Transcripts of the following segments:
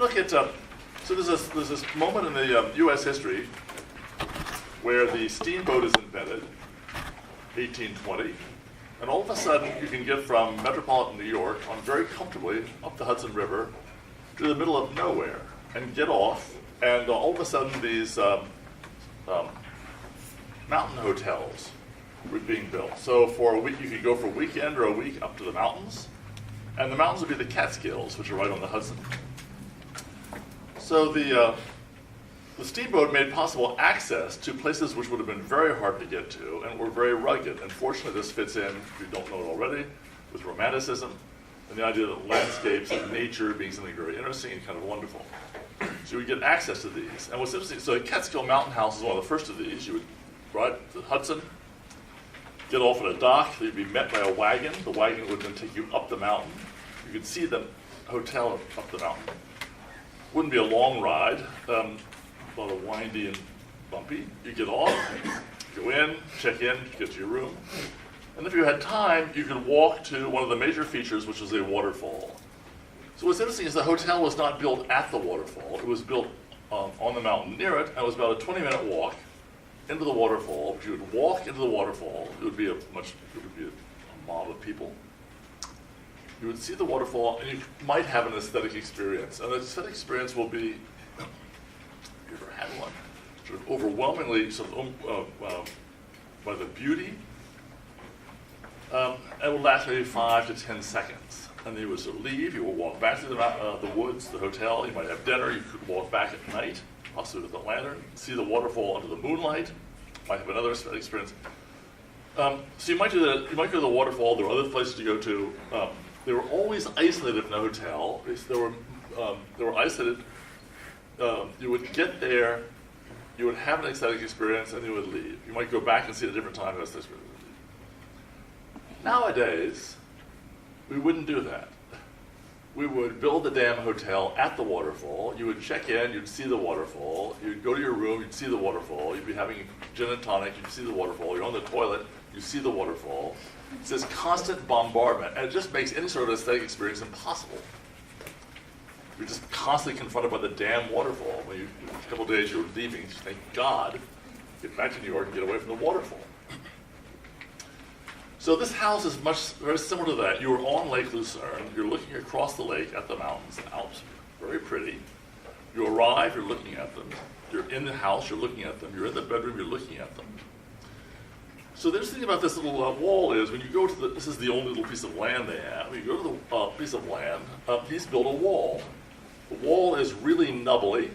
look at, so there's this moment in the U.S. history where the steamboat is invented, 1820, and all of a sudden you can get from metropolitan New York on very comfortably up the Hudson River to the middle of nowhere and get off, and all of a sudden these mountain hotels were being built. So for a week, you could go for a weekend or a week up to the mountains, and the mountains would be the Catskills, which are right on the Hudson. So the steamboat made possible access to places which would have been very hard to get to and were very rugged. And fortunately, this fits in, if you don't know it already, with Romanticism and the idea that landscapes and nature being something very interesting and kind of wonderful. So you would get access to these. And what's interesting, so the Catskill Mountain House is one of the first of these. You would ride to the Hudson, get off at a dock, you'd be met by a wagon. The wagon would then take you up the mountain. You could see the hotel up the mountain. Wouldn't be a long ride, a lot of windy and bumpy. You get off, go in, check in, get to your room. And if you had time, you could walk to one of the major features, which was a waterfall. So what's interesting is the hotel was not built at the waterfall. It was built on the mountain near it, and it was about a 20-minute walk into the waterfall. You would walk into the waterfall. It would be a mob of people. You would see the waterfall, and you might have an aesthetic experience. And the aesthetic experience will be, if you ever had one, sort of overwhelmingly by the beauty. It would last maybe 5 to 10 seconds. And then you would sort of leave, you would walk back to the woods, the hotel, you might have dinner, you could walk back at night, possibly with a lantern, see the waterfall under the moonlight, might have another experience. So you might do that, you might go to the waterfall, there are other places to go to. They were always isolated in the hotel. They were isolated. You would get there, you would have an aesthetic experience, and you would leave. You might go back and see it at a different time. Nowadays, we wouldn't do that. We would build the damn hotel at the waterfall. You would check in, you'd see the waterfall. You'd go to your room, you'd see the waterfall. You'd be having gin and tonic, you'd see the waterfall. You're on the toilet, you see the waterfall. It's this constant bombardment, and it just makes any sort of aesthetic experience impossible. You're just constantly confronted by the damn waterfall. When a couple of days you're leaving, you just thank God, get back to New York and get away from the waterfall. So this house is very similar to that. You are on Lake Lucerne. You're looking across the lake at the mountains, the Alps, very pretty. You arrive, you're looking at them. You're in the house, you're looking at them. You're in the bedroom, you're looking at them. So the interesting thing about this little wall is when you go to this is the only little piece of land they have. When you go to the piece of land, he's built a wall. The wall is really nubbly.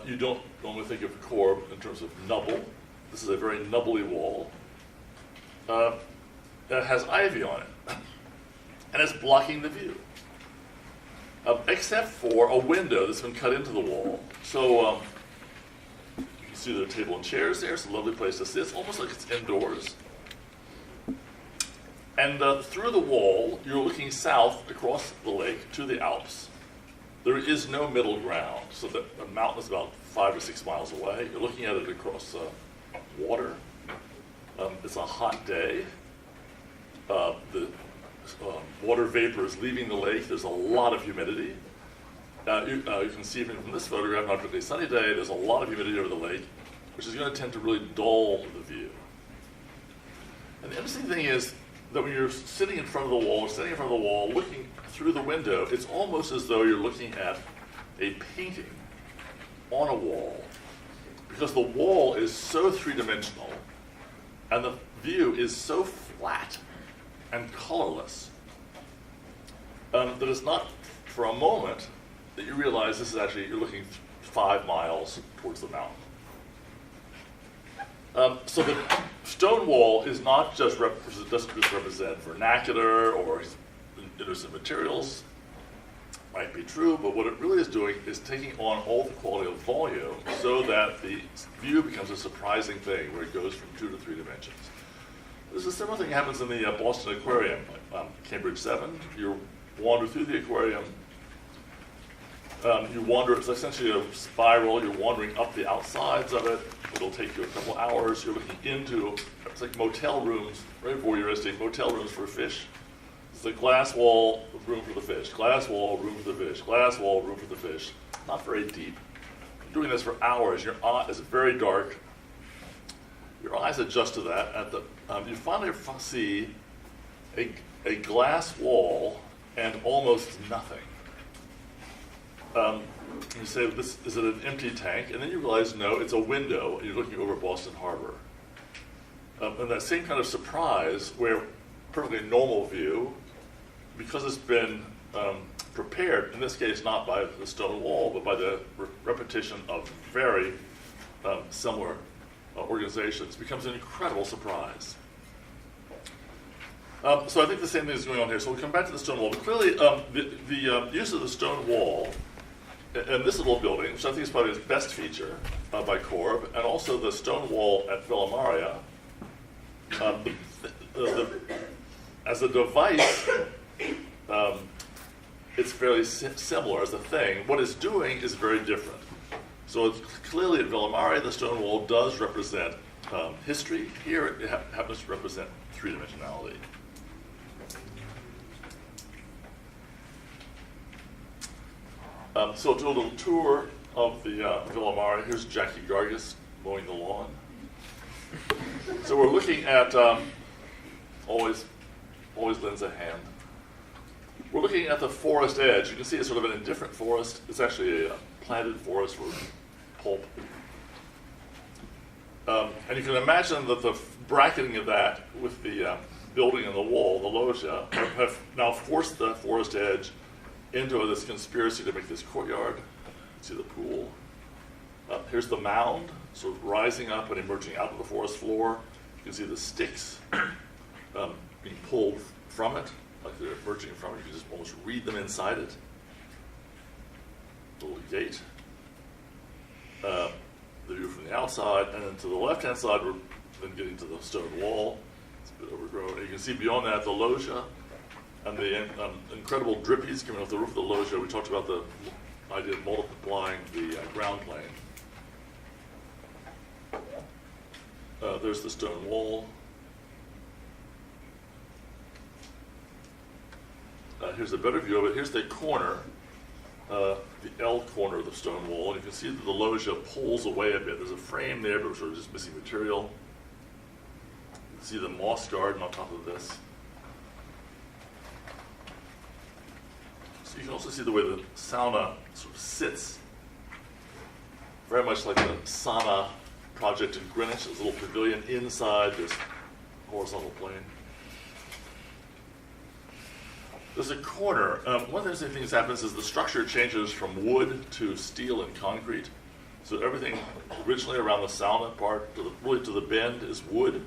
You don't normally think of Corb in terms of nubble. This is a very nubbly wall. That has ivy on it, and it's blocking the view, except for a window that's been cut into the wall. So you can see the table and chairs there. It's a lovely place to sit. It's almost like it's indoors. And through the wall, you're looking south across the lake to the Alps. There is no middle ground, so the mountain is about 5 or 6 miles away. You're looking at it across water. It's a hot day. The water vapor is leaving the lake. There's a lot of humidity. You can see even from this photograph, not particularly sunny day, there's a lot of humidity over the lake, which is going to tend to really dull the view. And the interesting thing is that when you're sitting in front of the wall, or standing in front of the wall, looking through the window, it's almost as though you're looking at a painting on a wall, because the wall is so three-dimensional and the view is so flat and colorless that it's not for a moment that you realize this is actually, you're looking 5 miles towards the mountain. So the stone wall is not just doesn't just represent vernacular or innocent materials. Might be true, but what it really is doing is taking on all the quality of volume so that the view becomes a surprising thing where it goes from 2 to 3 dimensions. There's a similar thing that happens in the Boston Aquarium, Cambridge 7. You wander through the aquarium. You wander, it's essentially a spiral. You're wandering up the outsides of it. It'll take you a couple hours. You're looking into, it's like motel rooms, very voyeuristic, motel rooms for fish. It's a glass wall, room for the fish. Glass wall, room for the fish. Glass wall, room for the fish. Not very deep. Doing this for hours. Your eye is very dark. Your eyes adjust to that. At the you finally see a glass wall and almost nothing. You say, is it an empty tank? And then you realize, no, it's a window, and you're looking over Boston Harbor. And that same kind of surprise, where perfectly normal view, because it's been prepared, in this case not by the stone wall, but by the repetition of very similar organizations, becomes an incredible surprise. So I think the same thing is going on here. So we'll come back to the stone wall. But clearly, the use of the stone wall in this little building, which I think is probably its best feature by Korb, and also the stone wall at Villa Maria, as a device, it's fairly similar as a thing. What it's doing is very different. So it's clearly at Villa Maria, the stone wall does represent history. Here it happens to represent three-dimensionality. So I'll do a little tour of the Villa Maria. Here's Jackie Gargas mowing the lawn. So we're looking at, always lends a hand. We're looking at the forest edge. You can see it's sort of an indifferent forest. It's actually a planted forest with pulp. And you can imagine that the bracketing of that with the building and the wall, the loggia, have now forced the forest edge into this conspiracy to make this courtyard. See the pool. Here's the mound, sort of rising up and emerging out of the forest floor. You can see the sticks being pulled from it, like they're emerging from it. You can just almost read them inside it. Little gate. The view from the outside, and then to the left-hand side, we're then getting to the stone wall. It's a bit overgrown. And you can see beyond that the loggia and the incredible drippies coming off the roof of the loggia. We talked about the idea of multiplying the ground plane. There's the stone wall. Here's a better view of it. Here's the corner, the L corner of the stone wall. And you can see that the loggia pulls away a bit. There's a frame there, but we're sort of just missing material. You can see the moss garden on top of this. So you can also see the way the sauna sort of sits, very much like the sauna project in Greenwich. There's a little pavilion inside this horizontal plane. There's a corner. One of the interesting things that happens is the structure changes from wood to steel and concrete. So everything originally around the sauna part, really to the bend, is wood.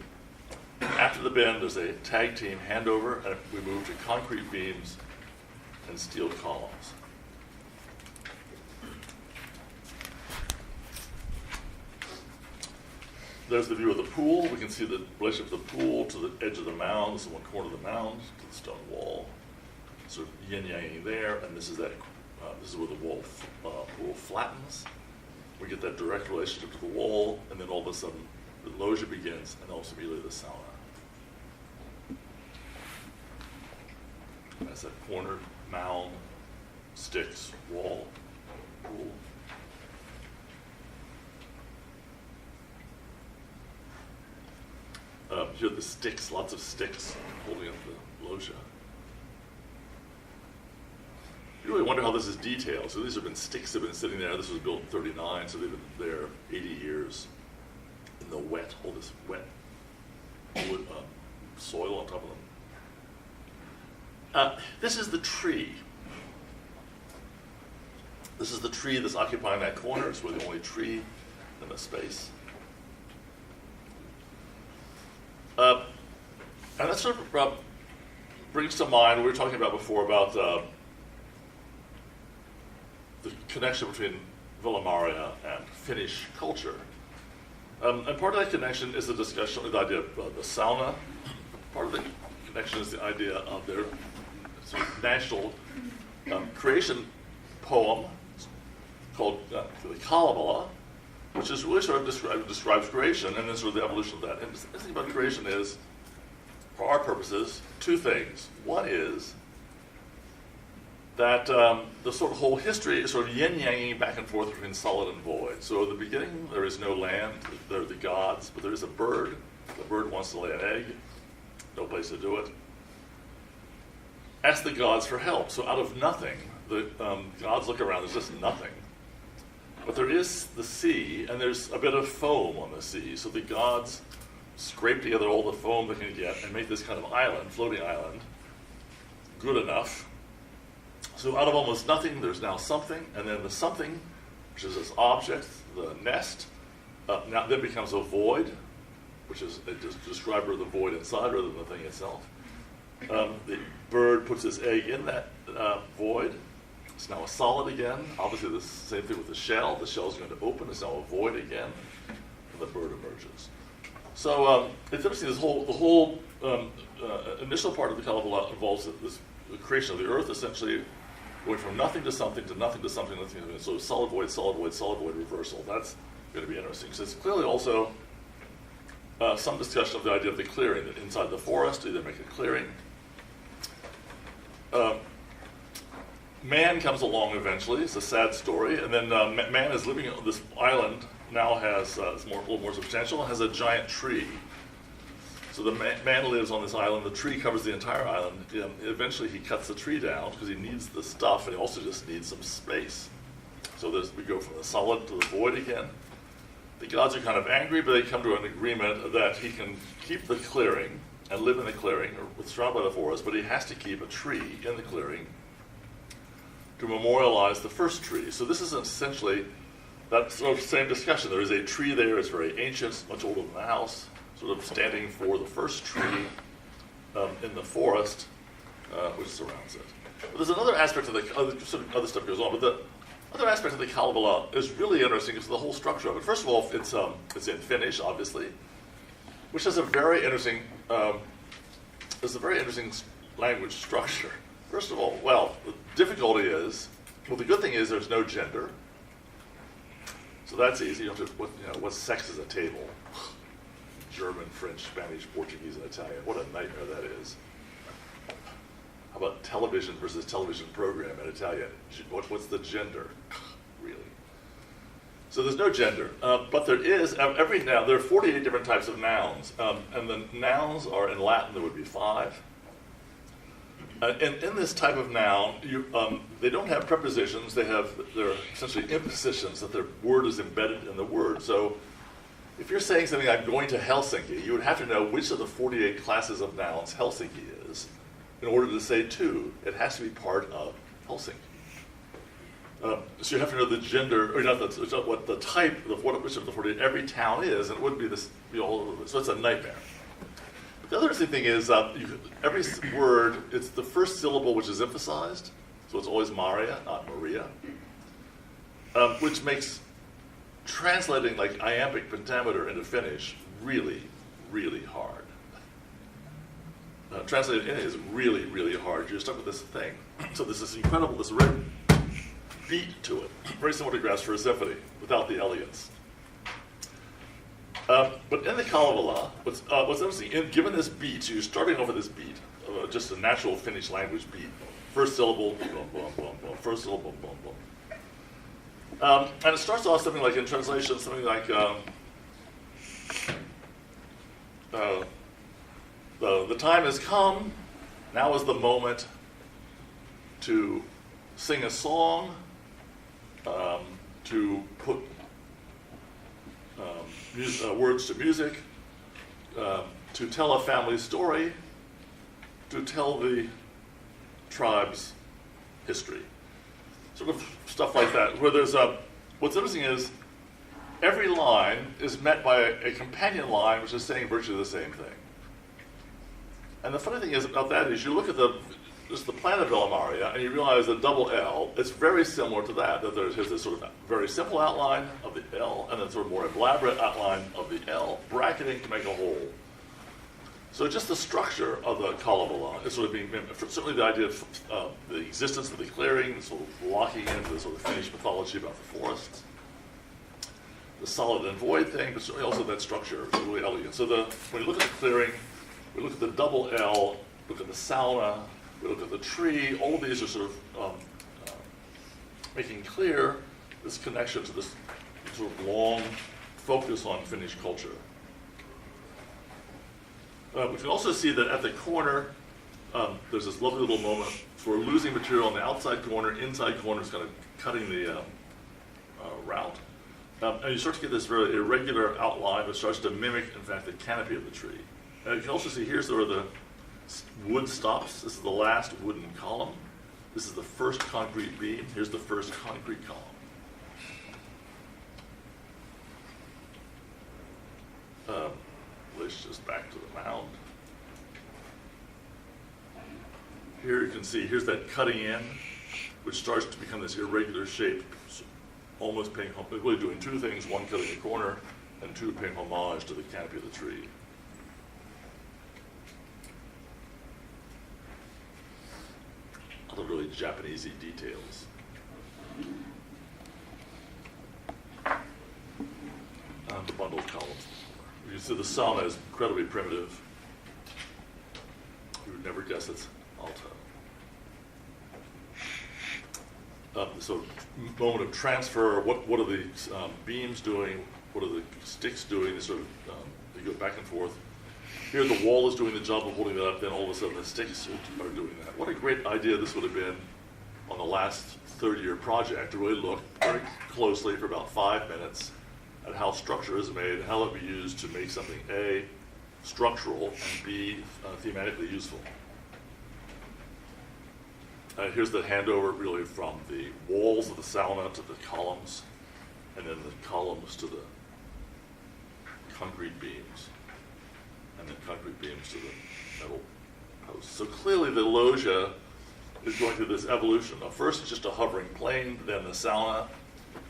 After the bend, there's a tag team handover, and we move to concrete beams and steel columns. There's the view of the pool. We can see the relationship of the pool to the edge of the mound. This is one corner of the mound to the stone wall. Sort of yin-yanging there, and this is that. This is where the pool flattens. We get that direct relationship to the wall, and then all of a sudden the loggia begins, and also immediately the sauna. That's that corner, mound, sticks, wall, pool. Here are the sticks, lots of sticks holding up the loggia. You really wonder how this is detailed. So these have been sticks that have been sitting there. This was built in 39, so they've been there 80 years in the wet, all this wet wood, soil on top of them. This is the tree. This is the tree that's occupying that corner. It's really the only tree in the space. And that sort of brings to mind what we were talking about before about the connection between Villa Maria and Finnish culture. And part of that connection is the discussion of the idea of the sauna. Part of the connection is the idea of their sort of national creation poem called the Kalevala, which is really sort of describes creation and then sort of the evolution of that. And the thing about creation is for our purposes, two things. One is that the sort of whole history is sort of yin-yanging back and forth between solid and void. So at the beginning, there is no land, there are the gods, but there is a bird. The bird wants to lay an egg, no place to do it. Ask the gods for help. So out of nothing, the gods look around, there's just nothing. But there is the sea, and there's a bit of foam on the sea. So the gods scrape together all the foam they can get and make this kind of island, floating island, good enough. So out of almost nothing, there's now something, and then the something, which is this object, the nest, now then becomes a void, which is a describer of the void inside rather than the thing itself. The bird puts its egg in that void. It's now a solid again. Obviously, the same thing with the shell. The shell is going to open. It's now a void again, and the bird emerges. So it's interesting. The whole initial part of the Kabbalah involves the creation of the earth, essentially going from nothing to something to nothing to something. So solid void, solid void, solid void reversal. That's going to be interesting. So it's clearly also some discussion of the idea of the clearing, that inside the forest, either make a clearing. Man comes along eventually. It's a sad story. And then man is living on this island, now has, it's a little more substantial, and has a giant tree. So the man lives on this island. The tree covers the entire island. Eventually he cuts the tree down because he needs the stuff, and he also just needs some space. So we go from the solid to the void again. The gods are kind of angry, but they come to an agreement that he can keep the clearing and live in the clearing, or surrounded by the forest, but he has to keep a tree in the clearing to memorialize the first tree. So this is essentially that sort of same discussion. There is a tree there, it's very ancient, much older than the house, sort of standing for the first tree in the forest, which surrounds it. But there's another aspect of other stuff goes on, but the other aspect of the Kabbalah is really interesting. It's the whole structure of it. First of all, it's in Finnish, obviously, which has a very interesting language structure. First of all, well, the difficulty is, the good thing is there's no gender, so that's easy. You don't have to, what sex is a table? German, French, Spanish, Portuguese, and Italian. What a nightmare that is. How about television versus television program in Italian? What's the gender? Really? So there's no gender, but there is, every noun, there are 48 different types of nouns, and the nouns are in Latin, there would be 5. And in this type of noun, they don't have prepositions, they're essentially impositions, that their word is embedded in the word. So if you're saying something, I'm going to Helsinki, you would have to know which of the 48 classes of nouns Helsinki is in order to say to. It has to be part of Helsinki. So you have to know the gender, or not what the type of which of the 48 every town is, and it wouldn't be all over. So it's a nightmare. But the other interesting thing is every word, it's the first syllable which is emphasized, so it's always Maria, not Maria, which makes translating like iambic pentameter into Finnish really, really hard. Translating in is really, really hard. You're stuck with this thing. So there's this incredible, this red beat to it, very similar to Grass for a Symphony, without the elegance. But in the Kalevala, what's interesting, given this beat, so you're starting off with this beat, just a natural Finnish language beat. First syllable, boom, boom, boom, boom. First syllable, boom, boom. And it starts off something like, in translation, something like, the time has come, now is the moment to sing a song, to put words to music, to tell a family story, to tell the tribe's history. Sort of stuff like that, where there's what's interesting is every line is met by a companion line which is saying virtually the same thing. And the funny thing is about that is you look at just the plan of Villa Maria, and you realize the double L, it's very similar to that there's this sort of very simple outline of the L, and then sort of more elaborate outline of the L, bracketing to make a whole. So just the structure of the Kalevala is sort of being, certainly the idea of the existence of the clearing, sort of locking into the sort of Finnish mythology about the forests, the solid and void thing, but certainly also that structure is really elegant. So when you look at the clearing, We look at the double L, look at the sauna, we look at the tree. All of these are sort of making clear this connection to this sort of long focus on Finnish culture. We can also see that at the corner, there's this lovely little moment. So we're losing material on the outside corner, inside corner is kind of cutting the route. And you start to get this very irregular outline which starts to mimic, in fact, the canopy of the tree. And you can also see here's where the wood stops. This is the last wooden column. This is the first concrete beam. Here's the first concrete column. Let's just back to the mound. Here you can see, here's that cutting in, which starts to become this irregular shape, almost paying, really doing two things, one cutting the corner, and two paying homage to the canopy of the tree. Other really Japanesey details. The bundled columns. You can see the sauna is incredibly primitive. You would never guess it's Alto. So moment of transfer, what are the beams doing? What are the sticks doing? They sort of, they go back and forth. Here the wall is doing the job of holding that up, then all of a sudden the sticks are doing that. What a great idea this would have been on the last third-year project, to really look very closely for about 5 minutes at how structure is made, how it would be used to make something A, structural, and B, thematically useful. Here's the handover really from the walls of the sauna to the columns, and then the columns to the concrete beams, and then concrete beams to the metal posts. So clearly the loggia is going through this evolution. Now first it's just a hovering plane, then the sauna,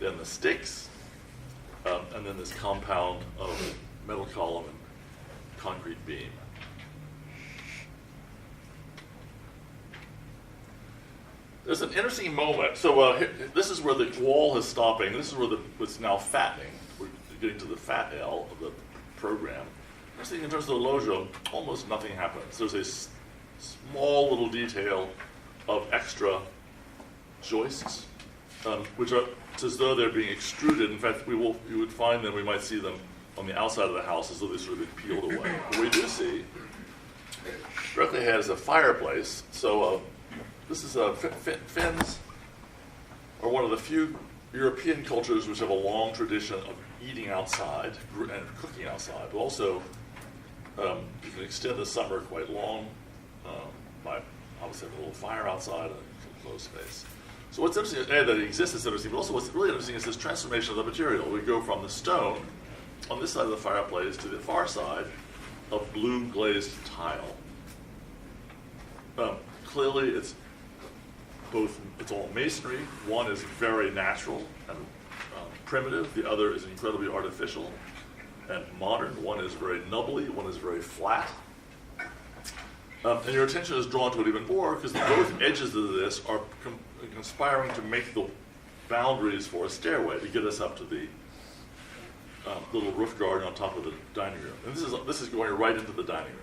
then the sticks, and then this compound of metal column and concrete beam. There's an interesting moment. So this is where the wall is stopping. This is where what's now fattening. We're getting to the fat L of the program. Interesting in terms of the loggia, almost nothing happens. There's a small little detail of extra joists, which are, it's as though they're being extruded. In fact, you would find them, we might see them on the outside of the house as though they've sort of been peeled away. What we do see, directly ahead is a fireplace. So this is Finns are one of the few European cultures which have a long tradition of eating outside and cooking outside, but also you can extend the summer quite long by obviously having a little fire outside and a closed space. So what's interesting, that it exists is interesting, but also what's really interesting is this transformation of the material. We go from the stone on this side of the fireplace to the far side of blue glazed tile. Clearly it's all masonry. One is very natural and primitive. The other is incredibly artificial and modern. One is very nubbly. One is very flat. And your attention is drawn to it even more because both edges of this are conspiring to make the boundaries for a stairway to get us up to the little roof garden on top of the dining room. And this is going right into the dining room.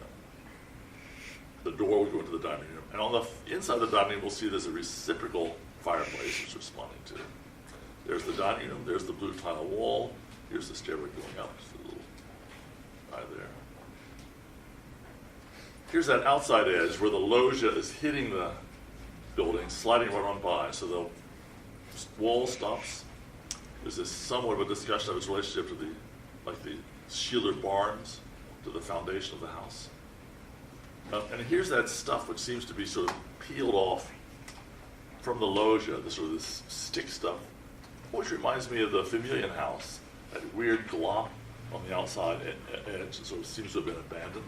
The door will go into the dining room. And on the inside of the dining room, we'll see there's a reciprocal fireplace it's responding to. There's the dining room, there's the blue tile wall, here's the stairway going up to the little guy there. Here's that outside edge where the loggia is hitting the building, sliding right on by. So the wall stops. There's this somewhat of a discussion of its relationship to the Sheeler barns to the foundation of the house. And here's that stuff which seems to be sort of peeled off from the loggia, this stick stuff, which reminds me of the Familjen house, that weird glop on the outside edge that sort of seems to have been abandoned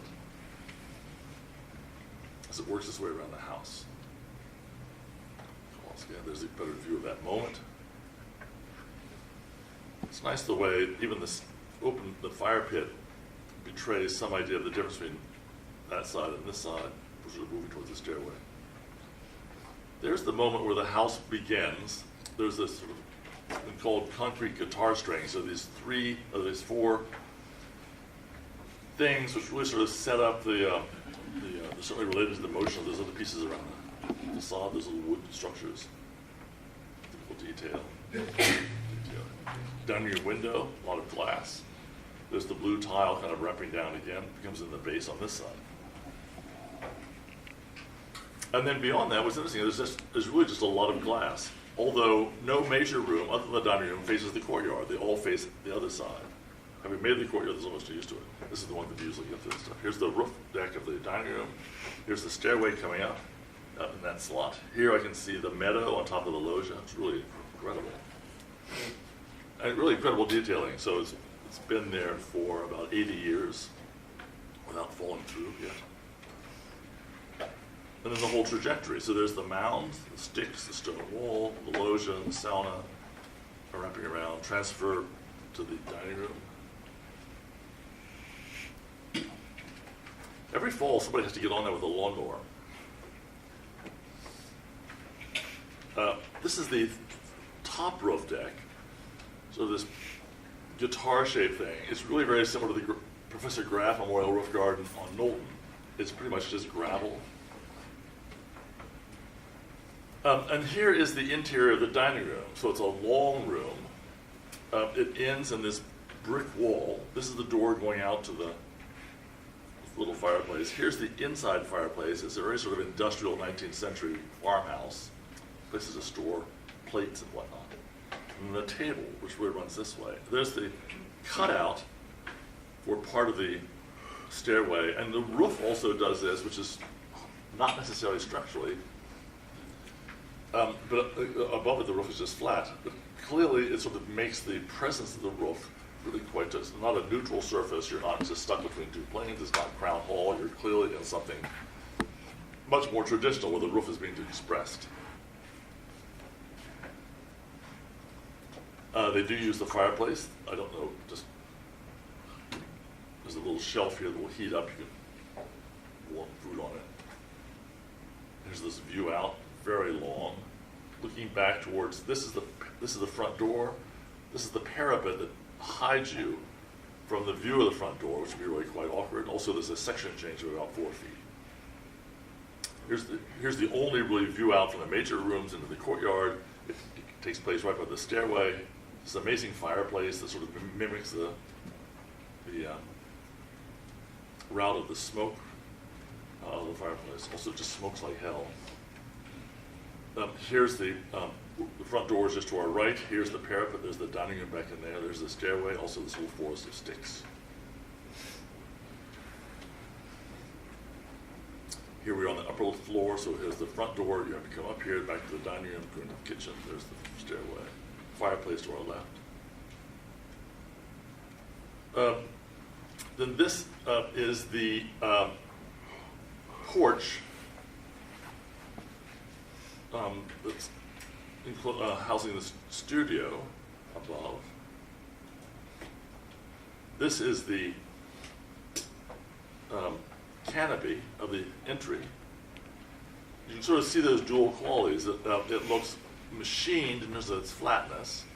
as it works its way around the house. Once again, there's a better view of that moment. It's nice the way even the fire pit betrays some idea of the difference between that side and this side, which is moving towards the stairway. There's the moment where the house begins. There's this sort of been called concrete guitar strings. So these four things which really sort of set up the they're certainly related to the motion of those other pieces around the facade, those little wood structures. Typical detail. Dining room window, a lot of glass. There's the blue tile kind of wrapping down again, becomes in the base on this side. And then beyond that, what's interesting, there's really just a lot of glass. Although no major room, other than the dining room, faces the courtyard. They all face the other side. Having made the courtyard, there's almost used to it. This is the one that usually gets this stuff. Here's the roof deck of the dining room. Here's the stairway coming up in that slot. Here I can see the meadow on top of the loggia. It's really incredible. And really incredible detailing. So it's been there for about 80 years without falling through yet. And then the whole trajectory. So there's the mound, the sticks, the stone wall, the loggia, the sauna, wrapping around, transfer to the dining room. Every fall, somebody has to get on there with a lawnmower. This is the top roof deck. So this guitar-shaped thing. It's really very similar to the Professor Graf Memorial Roof Garden on Knowlton. It's pretty much just gravel. And here is the interior of the dining room. So it's a long room. It ends in this brick wall. This is the door going out to the little fireplace. Here's the inside fireplace. It's a very sort of industrial 19th century farmhouse. Places to store plates and whatnot. And the table, which really runs this way. There's the cutout for part of the stairway. And the roof also does this, which is not necessarily structurally. But above it, the roof is just flat. But clearly, it sort of makes the presence of the roof really quite just not a neutral surface. You're not just stuck between two planes. It's not Crown Hall. You're clearly in something much more traditional where the roof is being expressed. They do use the fireplace. I don't know, just there's a little shelf here that will heat up. You can warm food on it. There's this view out, very long. Looking back towards, this is the front door. This is the parapet that hides you from the view of the front door, which would be really quite awkward. Also, there's a section change of about 4 feet. Here's the only really view out from the major rooms into the courtyard. It takes place right by the stairway. This amazing fireplace that sort of mimics the route of the smoke out of the fireplace. Also, just smokes like hell. Here's the front door is just to our right. Here's the parapet. There's the dining room back in there. There's the stairway. Also, this little forest of sticks. Here we are on the upper floor. So here's the front door. You have to come up here, back to the dining room, go into the kitchen. There's the stairway. Fireplace to our left. Then this is the porch that's housing the studio above. This is the canopy of the entry. You can sort of see those dual qualities. It looks machined in terms of its flatness,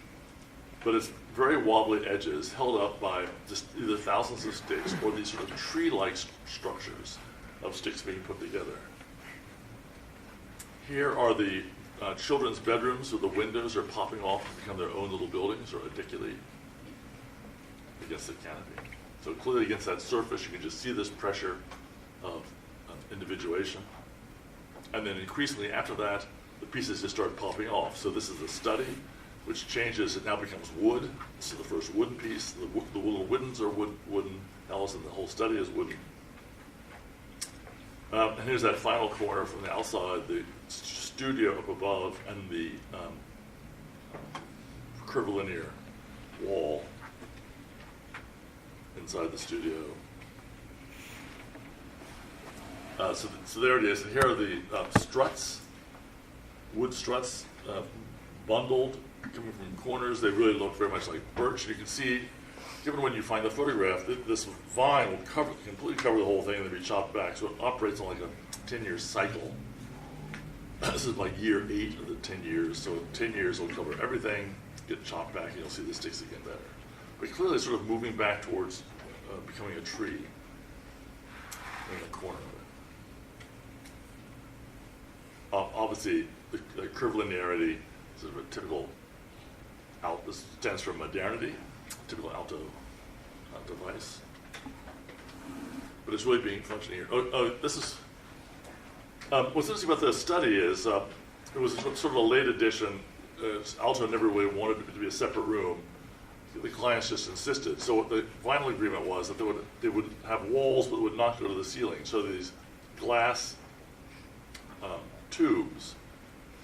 but it's very wobbly edges held up by just either thousands of sticks or these sort of tree-like structures of sticks being put together. Here are the children's bedrooms where the windows are popping off to become their own little buildings or ediculae against the canopy. So clearly against that surface, you can just see this pressure of individuation. And then increasingly after that, the pieces just start popping off. So this is the study, which changes. It now becomes wood. This is the first wooden piece. The little woodens are wooden. Allison, the whole study is wooden. And here's that final corner from the outside, the studio up above, and the curvilinear wall inside the studio. So there it is. And here are the struts, wood struts, bundled, coming from corners. They really look very much like birch. You can see, given when you find the photograph, this vine will completely cover the whole thing and then be chopped back. So it operates on like a 10-year cycle. This is like year 8 of the 10 years. So in 10 years, it'll cover everything, get chopped back, and you'll see the sticks again better. But clearly sort of moving back towards becoming a tree in the corner of it. obviously the curvilinearity, sort of a typical this stands for modernity, typical alto device. But it's really being functioning here. This is, what's interesting about this study is it was sort of a late addition. Alto never really wanted it to be a separate room. The clients just insisted. So what the final agreement was that they would have walls but would not go to the ceiling. So these glass tubes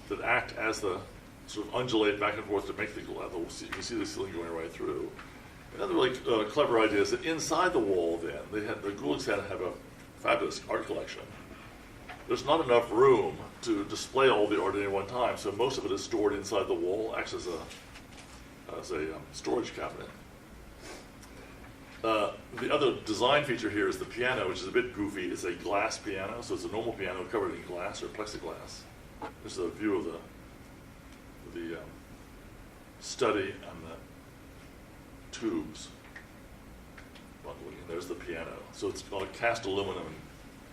that act as the sort of undulate back and forth to make the you can see the ceiling going right through. Another really clever idea is that inside the wall then, the Gouligs had to have a fabulous art collection. There's not enough room to display all the art at any one time, so most of it is stored inside the wall, acts as a storage cabinet. The other design feature here is the piano, which is a bit goofy. It's a glass piano, so it's a normal piano covered in glass or plexiglass. This is a view of the study and the tubes bundling, and there's the piano. So it's called a cast aluminum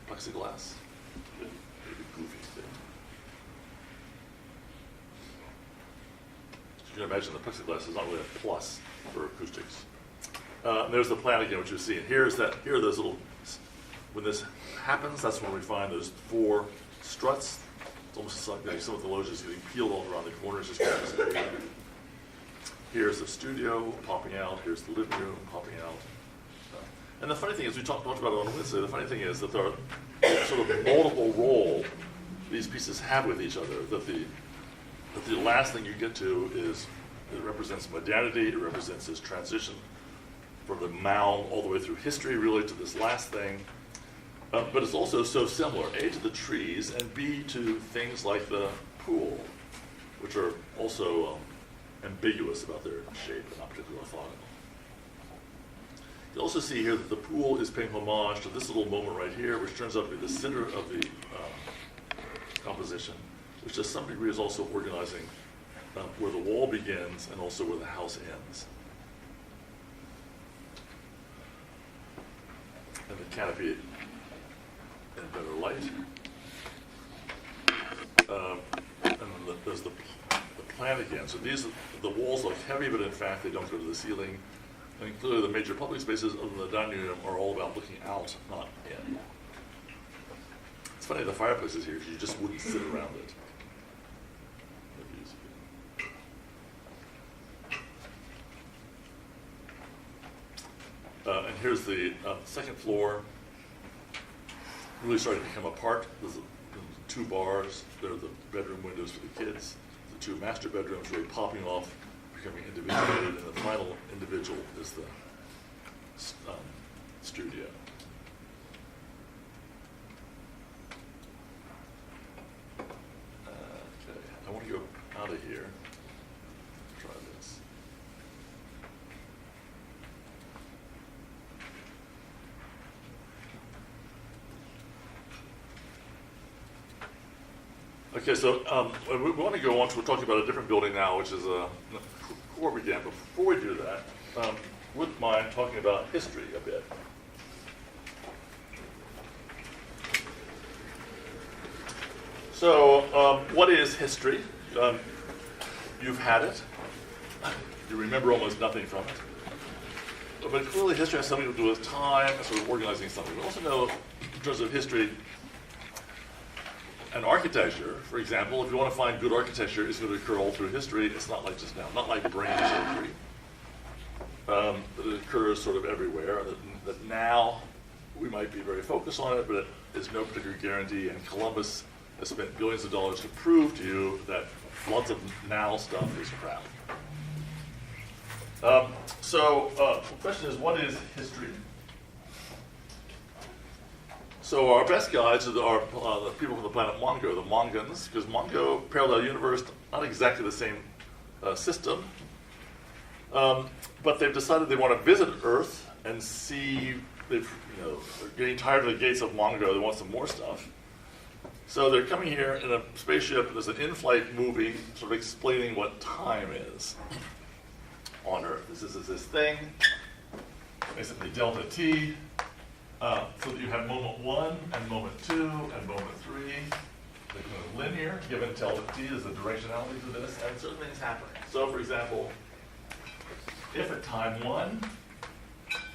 plexiglass. Maybe goofy thing. You can imagine the plexiglass is not really a plus for acoustics. And there's the plan again, which you're seeing. Here are those little, when this happens, that's when we find those 4 struts. It's almost like some of the loges getting peeled all around the corners. Just kind of here's the studio popping out. Here's the living room popping out. And the funny thing is, we talked about it on Wednesday, the funny thing is that there are sort of multiple role these pieces have with each other. That the last thing you get to is, it represents modernity, it represents this transition from the mound all the way through history, really, to this last thing. But it's also so similar, A, to the trees, and B, to things like the pool, which are also ambiguous about their shape and not particularly orthogonal. You also see here that the pool is paying homage to this little moment right here, which turns out to be the center of the composition, which to some degree is also organizing where the wall begins and also where the house ends. And the canopy in better light. And then there's the plan again. So the walls look heavy, but in fact they don't go to the ceiling. And clearly the major public spaces other than the dining room are all about looking out, not in. It's funny, the fireplace is here because you just wouldn't sit around it. And here's the second floor. Really starting to become apart. There's 2 bars. There are the bedroom windows for the kids. The 2 master bedrooms really popping off, becoming individuated, and the final individual is the studio. Okay, I want to go out of here. Try this. Okay, so we want to go on to talking about a different building now, which is Corbett again. But before we do that, wouldn't mind talking about history a bit. So, what is history? You've had it. You remember almost nothing from it. But clearly history has something to do with time and sort of organizing something. We also know, in terms of history, and architecture, for example, if you want to find good architecture, it's going to occur all through history. It's not like just now, not like brain surgery. It occurs sort of everywhere. That now we might be very focused on it, but it is no particular guarantee. And Columbus has spent billions of dollars to prove to you that lots of now stuff is crap. So the question is, what is history? So our best guides are the people from the planet Mongo, the Mongans, because Mongo, parallel universe, not exactly the same system, but they've decided they want to visit Earth and see. They're getting tired of the gates of Mongo. They want some more stuff. So they're coming here in a spaceship. There's an in-flight movie sort of explaining what time is on Earth. This is this thing, basically delta t. So that you have moment 1 and moment 2 and moment 3. linear, given delta t is the directionality to this, and certain things happen. So for example, if at time 1,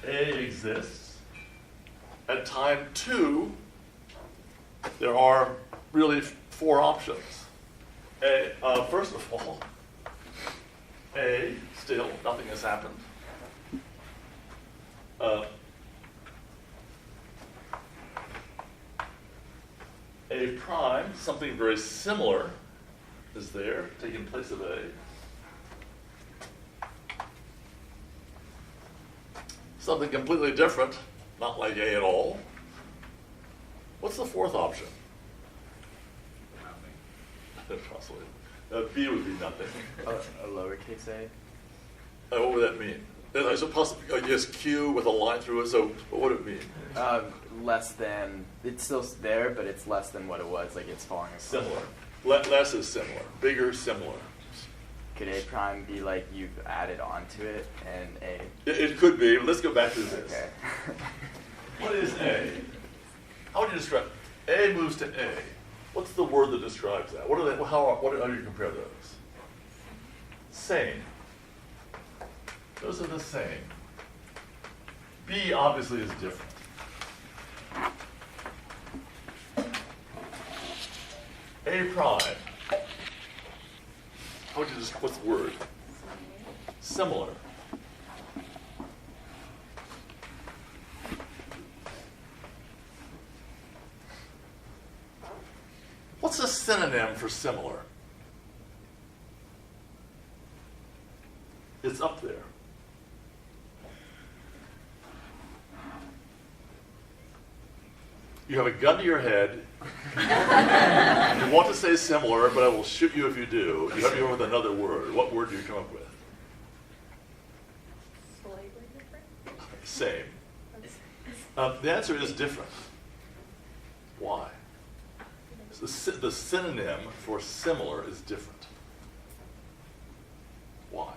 A exists, at time 2, there are really 4 options. First of all, A, still, nothing has happened. A prime, something very similar, is there, taking place of A. Something completely different, not like A at all. What's the 4th option? Nothing. Possibly. B would be nothing. A lowercase a? What would that mean? I suppose, yes, Q with a line through it, so what would it mean? Less than, it's still there, but it's less than what it was, like it's falling apart. Similar. Less is similar. Bigger, similar. Could A prime be like you've added onto it and A? It could be. Let's go back to this. Okay. What is A? How would you describe A moves to A. What's the word that describes that? What do you compare those? Same. Those are the same. B obviously is different. A prime. How would you just, what's the word? Similar. What's a synonym for similar? It's up there. You have a gun to your head. You want to say similar, but I will shoot you if you do. You have to go with another word. What word do you come up with? Slightly different? Same. The answer is different. Why? The synonym for similar is different. Why?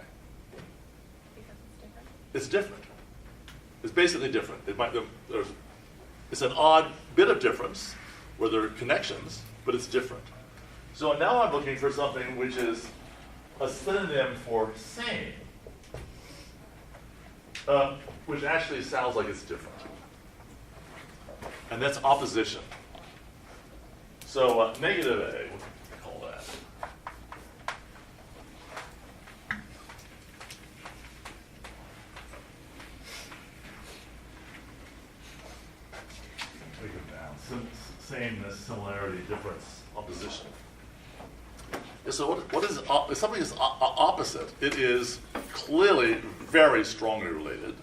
Because it's different. It's different. It's basically different. It's an odd bit of difference where there are connections, but it's different. So now I'm looking for something which is a synonym for same, which actually sounds like it's different. And that's opposition. So negative A, what do we call that? Take it down. Sameness, similarity, difference, opposition. Yeah, so what is if something is opposite? It is clearly very strongly related,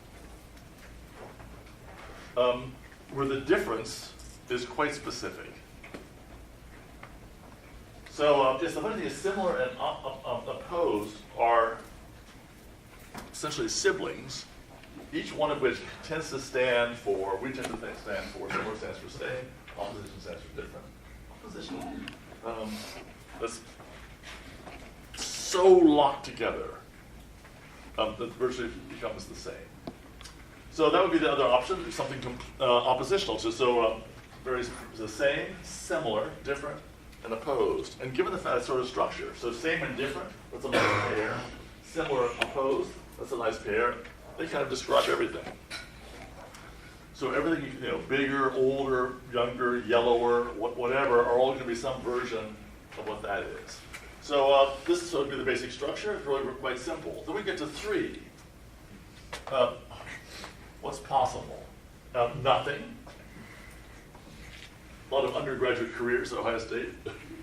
where the difference is quite specific. So if something is similar and opposed are essentially siblings, each one of which tends to stand for, we tend to stand for, similar stands for same, opposition stands for different. Opposition, that's so locked together that virtually becomes the same. So that would be the other option, something oppositional. So very the same, similar, different, and opposed. And given the fact sort of structure, so same and different, that's a nice pair. Similar, opposed, that's a nice pair. They kind of describe everything. So everything, bigger, older, younger, yellower, whatever, are all going to be some version of what that is. So this would be the basic structure. It's really quite simple. Then we get to 3. What's possible? Nothing. A lot of undergraduate careers at Ohio State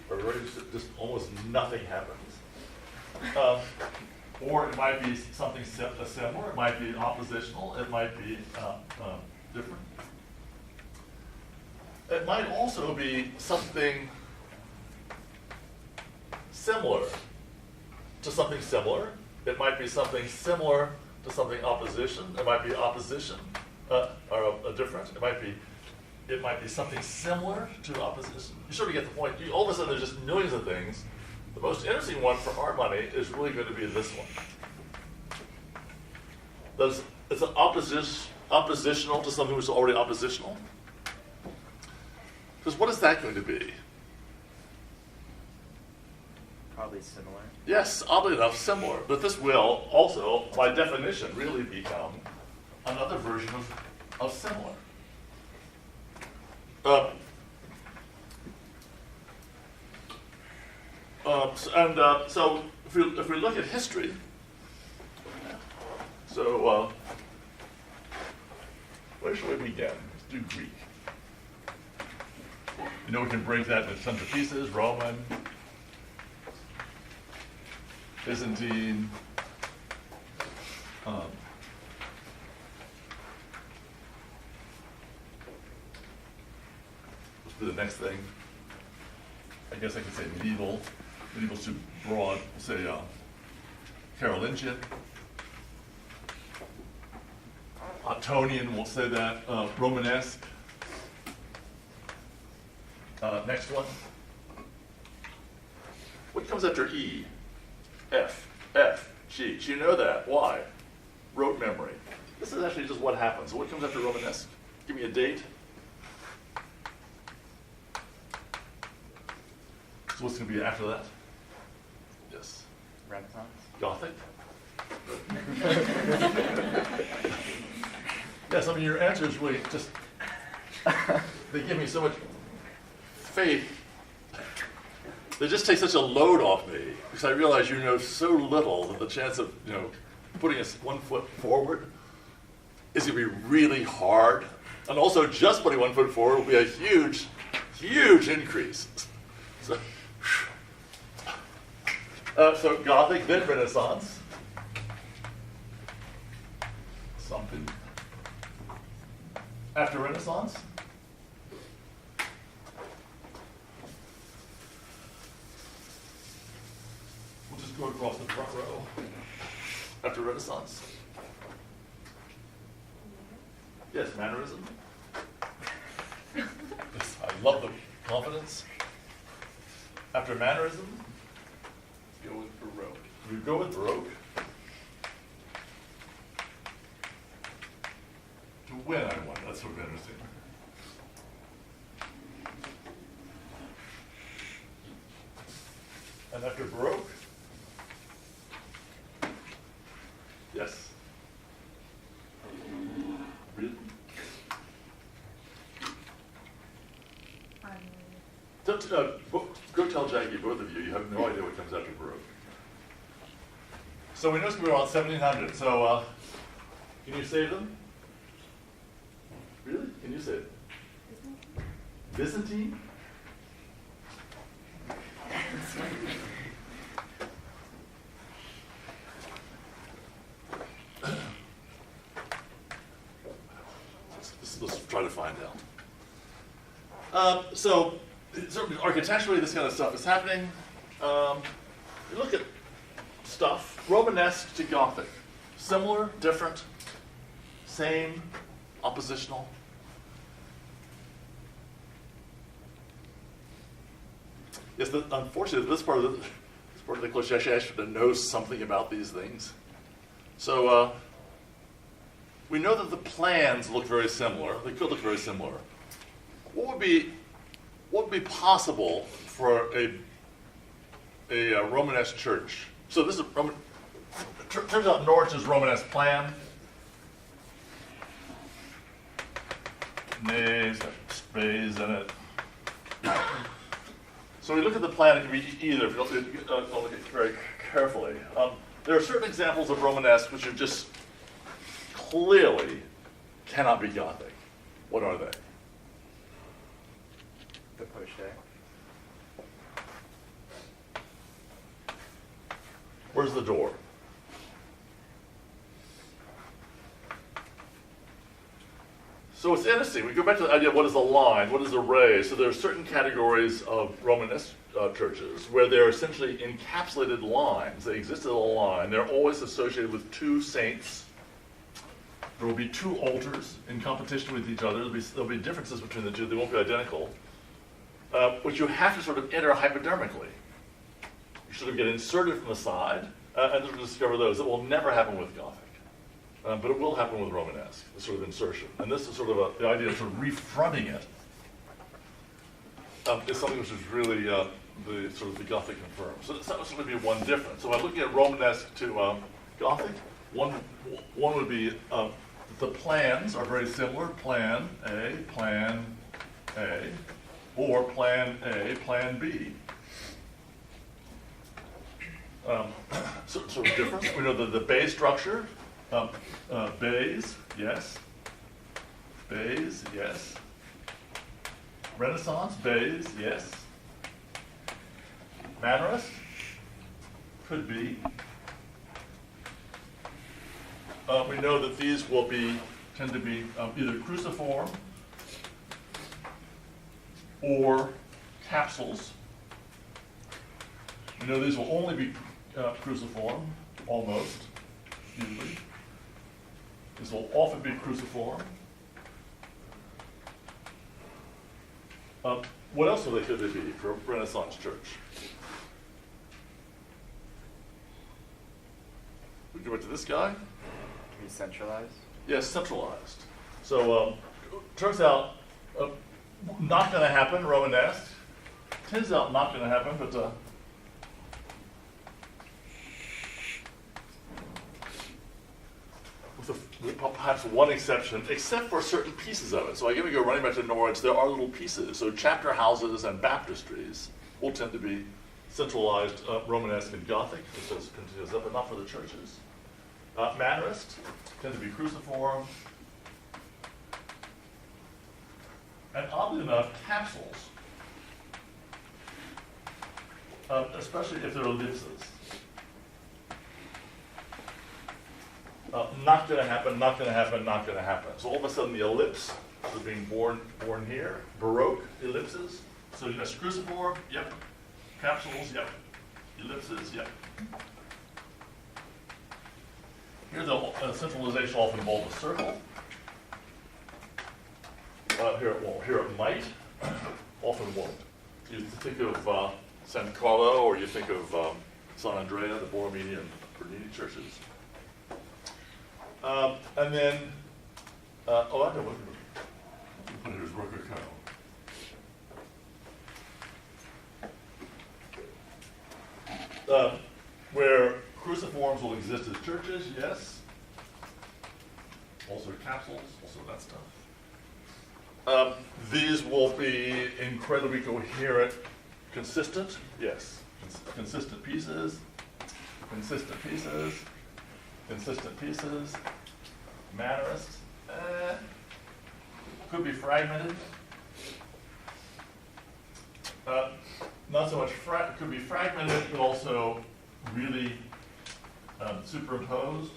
are very just almost nothing happens. Or it might be something similar. It might be oppositional. It might be different. It might also be something similar to something similar. It might be something similar to something opposition. It might be opposition or different. It might be something similar to opposition. You sort of get the point. All of a sudden, there's just millions of things. The most interesting one for our money is really going to be this one. It's an oppositional to something which is already oppositional. Because what is that going to be? Probably similar. Yes, oddly enough, similar. But this will also, by definition, really become another version of similar. So if we look at history, so where shall we begin? Let's do Greek. You know, we can break that into tons of pieces: Roman, Byzantine, let's do the next thing. I guess I could say medieval. Medieval's too broad. We'll say Carolingian. Ottonian, we'll say that. Romanesque. Next one. What comes after E? F, G. Do you know that? Why? Rote memory. This is actually just what happens. What comes after Romanesque? Give me a date. So what's going to be after that? Yes. Renaissance. Gothic? Yes, I mean, your answers really just, they give me so much faith. They just take such a load off me because I realize you know so little that the chance of, putting us 1 foot forward is going to be really hard. And also just putting 1 foot forward will be a huge, huge increase. So Gothic, then Renaissance. Something. After Renaissance? We'll just go across the front row. After Renaissance? Yes, mannerism. Yes, I love the confidence. After mannerism? Go with Baroque. We go with Baroque. To win, I won. That's sort of interesting. And after Baroque? Yes. Really? Go tell Jackie, both of you, you have no idea what comes after Baroque. So we know it's going to be around 1700. So can you save them? Really? Can you say it? Byzantine? Let's try to find out. So certainly architecturally, this kind of stuff is happening. You look at stuff, Romanesque to Gothic. Similar, different, same, oppositional. Yes, unfortunately, this part of the English actually should know something about these things. So we know that the plans look very similar. They could look very similar. What would be possible for a Romanesque church? So this is Roman. Turns out Norwich is Romanesque plan. Naves, space in it. So we look at the plan, it can be either, if you look at it very carefully. There are certain examples of Romanesque which are just clearly cannot be Gothic. What are they? The Pochet. Where's the door? So it's interesting. We go back to the idea of what is a line, what is a ray. So there are certain categories of Romanesque churches where they're essentially encapsulated lines. They exist as a line. They're always associated with two saints. There will be two altars in competition with each other. There'll be differences between the two. They won't be identical. But you have to sort of enter hypodermically. You sort of get inserted from the side and sort of discover those. It will never happen with Gothic. But it will happen with Romanesque, the sort of insertion. And this is sort of the idea of sort of refronting it is something which is really the sort of the Gothic confirmed. So that would sort of be one difference. So by looking at Romanesque to Gothic, one would be the plans are very similar. Plan A, or Plan A, Plan B. Sort of difference. We know that the bay structure, bays, yes. Bays, yes. Renaissance, bays, yes. Mannerist, could be. We know that these will tend to be either cruciform or capsules. We know these will only be cruciform, almost, usually. This will often be cruciform. What else could they be for a Renaissance church? We go back to this guy. Decentralized? Yes, centralized. So turns out not going to happen, Romanesque. Turns out not going to happen, but with perhaps one exception, except for certain pieces of it. So again, we go running back to Norwich, there are little pieces. So chapter houses and baptistries will tend to be centralized Romanesque and Gothic, just as continues up, but not for the churches. Mannerist tend to be cruciform. And oddly enough, capsules, especially if they're ellipses. Not going to happen, not going to happen, not going to happen. So all of a sudden the ellipse is being born here. Baroque ellipses. So yes, cruciform, yep. Capsules, yep. Ellipses, yep. Here the centralization often involves a circle. Here it might, often won't. You think of San Carlo, or you think of San Andrea, the Borromini and Bernini churches. And then, I know what here's Rococo. Where cruciforms will exist as churches, yes. Also capsules, also that stuff. These will be incredibly coherent, consistent, yes. Consistent pieces, consistent pieces, consistent pieces. Mannerist, could be fragmented. Not so much, could be fragmented, but also really superimposed.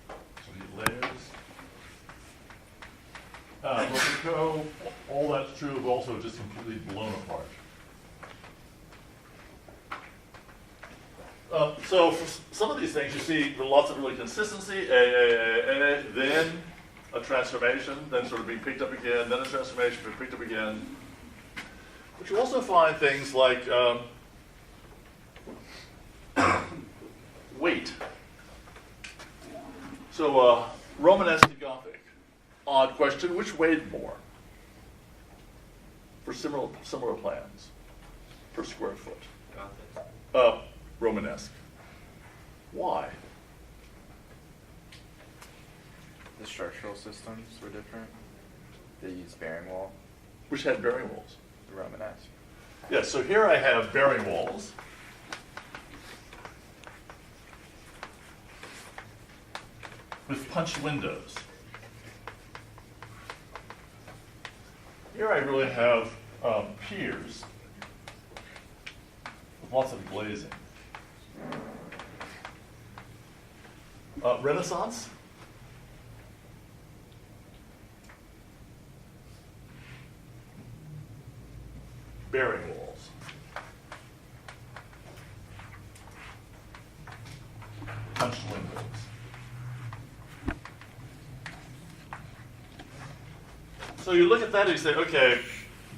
So you layers. Rococo, all that's true, but also just completely blown apart. So for some of these things, you see lots of really consistency, then a transformation, then sort of being picked up again, then a transformation, being picked up again. But you also find things like weight. So Romanesque and Gothic, odd question, which weighed more for similar plans per square foot? Gothic. Romanesque. Why? The structural systems were different. They used bearing wall, Which had bearing walls. the Romanesque. Yes, so here I have bearing walls. With punch windows. Here I really have piers with lots of glazing. Renaissance. Bearing walls. Punched windows. So you look at that and you say, okay,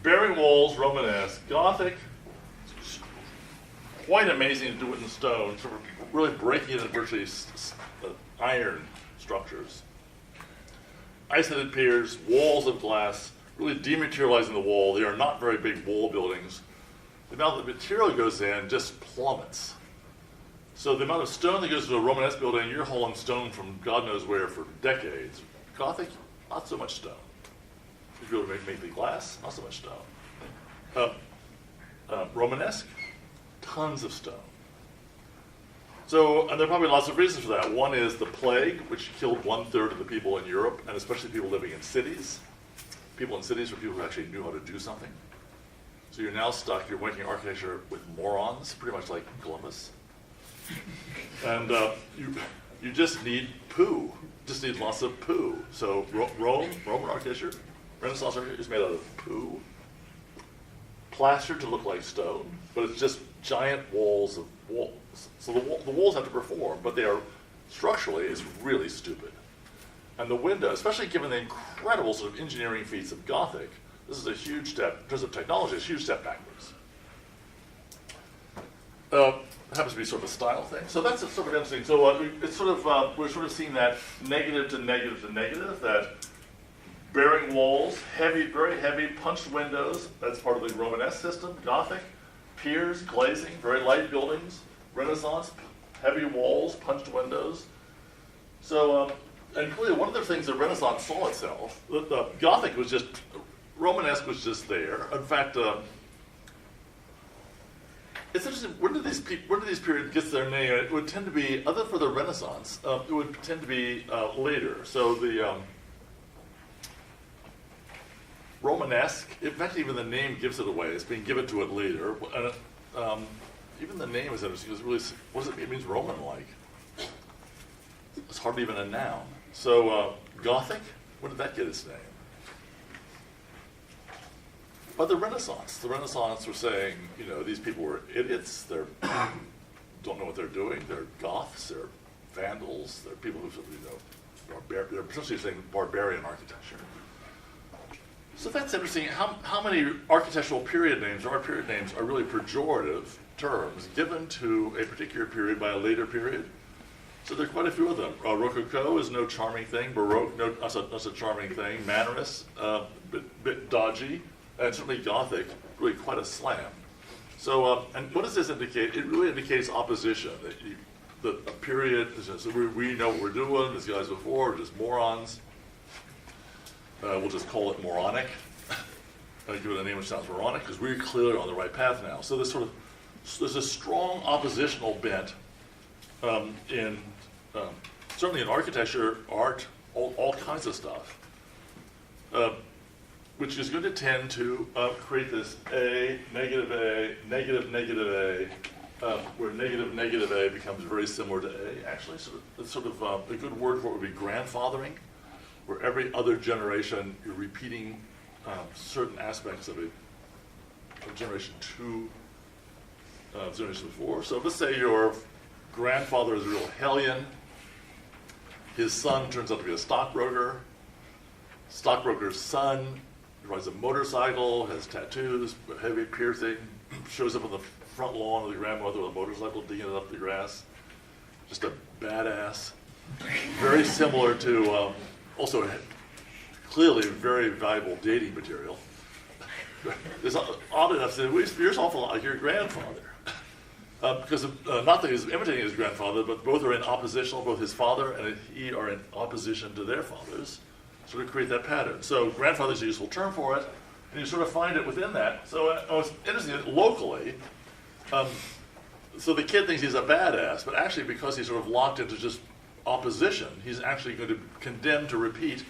bearing walls, Romanesque, Gothic, quite amazing to do it in stone, sort of really breaking it into virtually iron structures. Isolated piers, walls of glass, really dematerializing the wall. They are not very big wall buildings. the amount of material that goes in just plummets. So the amount of stone that goes to a Romanesque building, you're hauling stone from God knows where for decades. Gothic, not so much stone. If you were to make the glass, not so much stone. Romanesque, tons of stone. So, and there are probably lots of reasons for that. One is the plague, which killed 1/3 of the people in Europe, and especially people living in cities. People in cities were people who actually knew how to do something. So you're now stuck, you're making architecture with morons, pretty much like Columbus. And you just need poo, just need lots of poo. So Roman architecture, Renaissance architecture is made out of poo, plastered to look like stone, but it's just giant walls of walls. So the walls have to perform, but they are structurally is really stupid. And the window, especially given the incredible sort of engineering feats of Gothic, this is a huge step, in terms of technology, it's a huge step backwards. It happens to be sort of a style thing. So that's sort of interesting. So it's sort of, we're sort of seeing that negative to negative to negative, that bearing walls, heavy, very heavy punched windows, that's part of the Romanesque system, Gothic, piers, glazing, very light buildings, Renaissance, heavy walls, punched windows. So, and clearly one of the things that Renaissance saw itself, the Gothic was just, Romanesque was just there. In fact, it's interesting, when do these periods get their name? It would tend to be, other for the Renaissance, it would tend to be later. So the Romanesque, in fact, even the name gives it away. It's being given to it later. And even the name is interesting. It's really, what does it mean? It means Roman-like. It's hardly even a noun. So Gothic, when did that get its name? By the Renaissance. The Renaissance were saying, you know, these people were idiots. They don't know what they're doing. They're Goths. They're Vandals. They're people who, you know, they're essentially saying barbarian architecture. So that's interesting. How many architectural period names or art period names are really pejorative terms given to a particular period by a later period? So there are quite a few of them. Rococo is no charming thing. Baroque, no, that's a charming thing. Mannerist, bit dodgy. And certainly Gothic, really quite a slam. So, and what does this indicate? It really indicates opposition. That a period, so we know what we're doing, these guys before are just morons. We'll just call it moronic. Give it a name which sounds moronic, because we're clearly on the right path now. So there's a strong oppositional bent in, certainly in architecture, art, all kinds of stuff. Which is going to tend to create this A, negative A, negative, negative A, where negative, negative A becomes very similar to A. Actually, it's sort of a good word for it would be grandfathering, where every other generation you're repeating certain aspects of a generation 2, generation before. So let's say your grandfather is a real hellion. His son turns out to be a stockbroker. Stockbroker's son rides a motorcycle, has tattoos, heavy piercing, shows up on the front lawn of the grandmother with a motorcycle, digging it up the grass. Just a badass. Very similar to, also clearly very valuable dating material. It's odd enough to say, you're an awful lot like your grandfather. Because not that he's imitating his grandfather, but both are in opposition, both his father and he are in opposition to their fathers. Sort of create that pattern. So grandfather is a useful term for it, and you sort of find it within that. So it's interesting that locally, so the kid thinks he's a badass, but actually because he's sort of locked into just opposition, he's actually going to condemn to repeat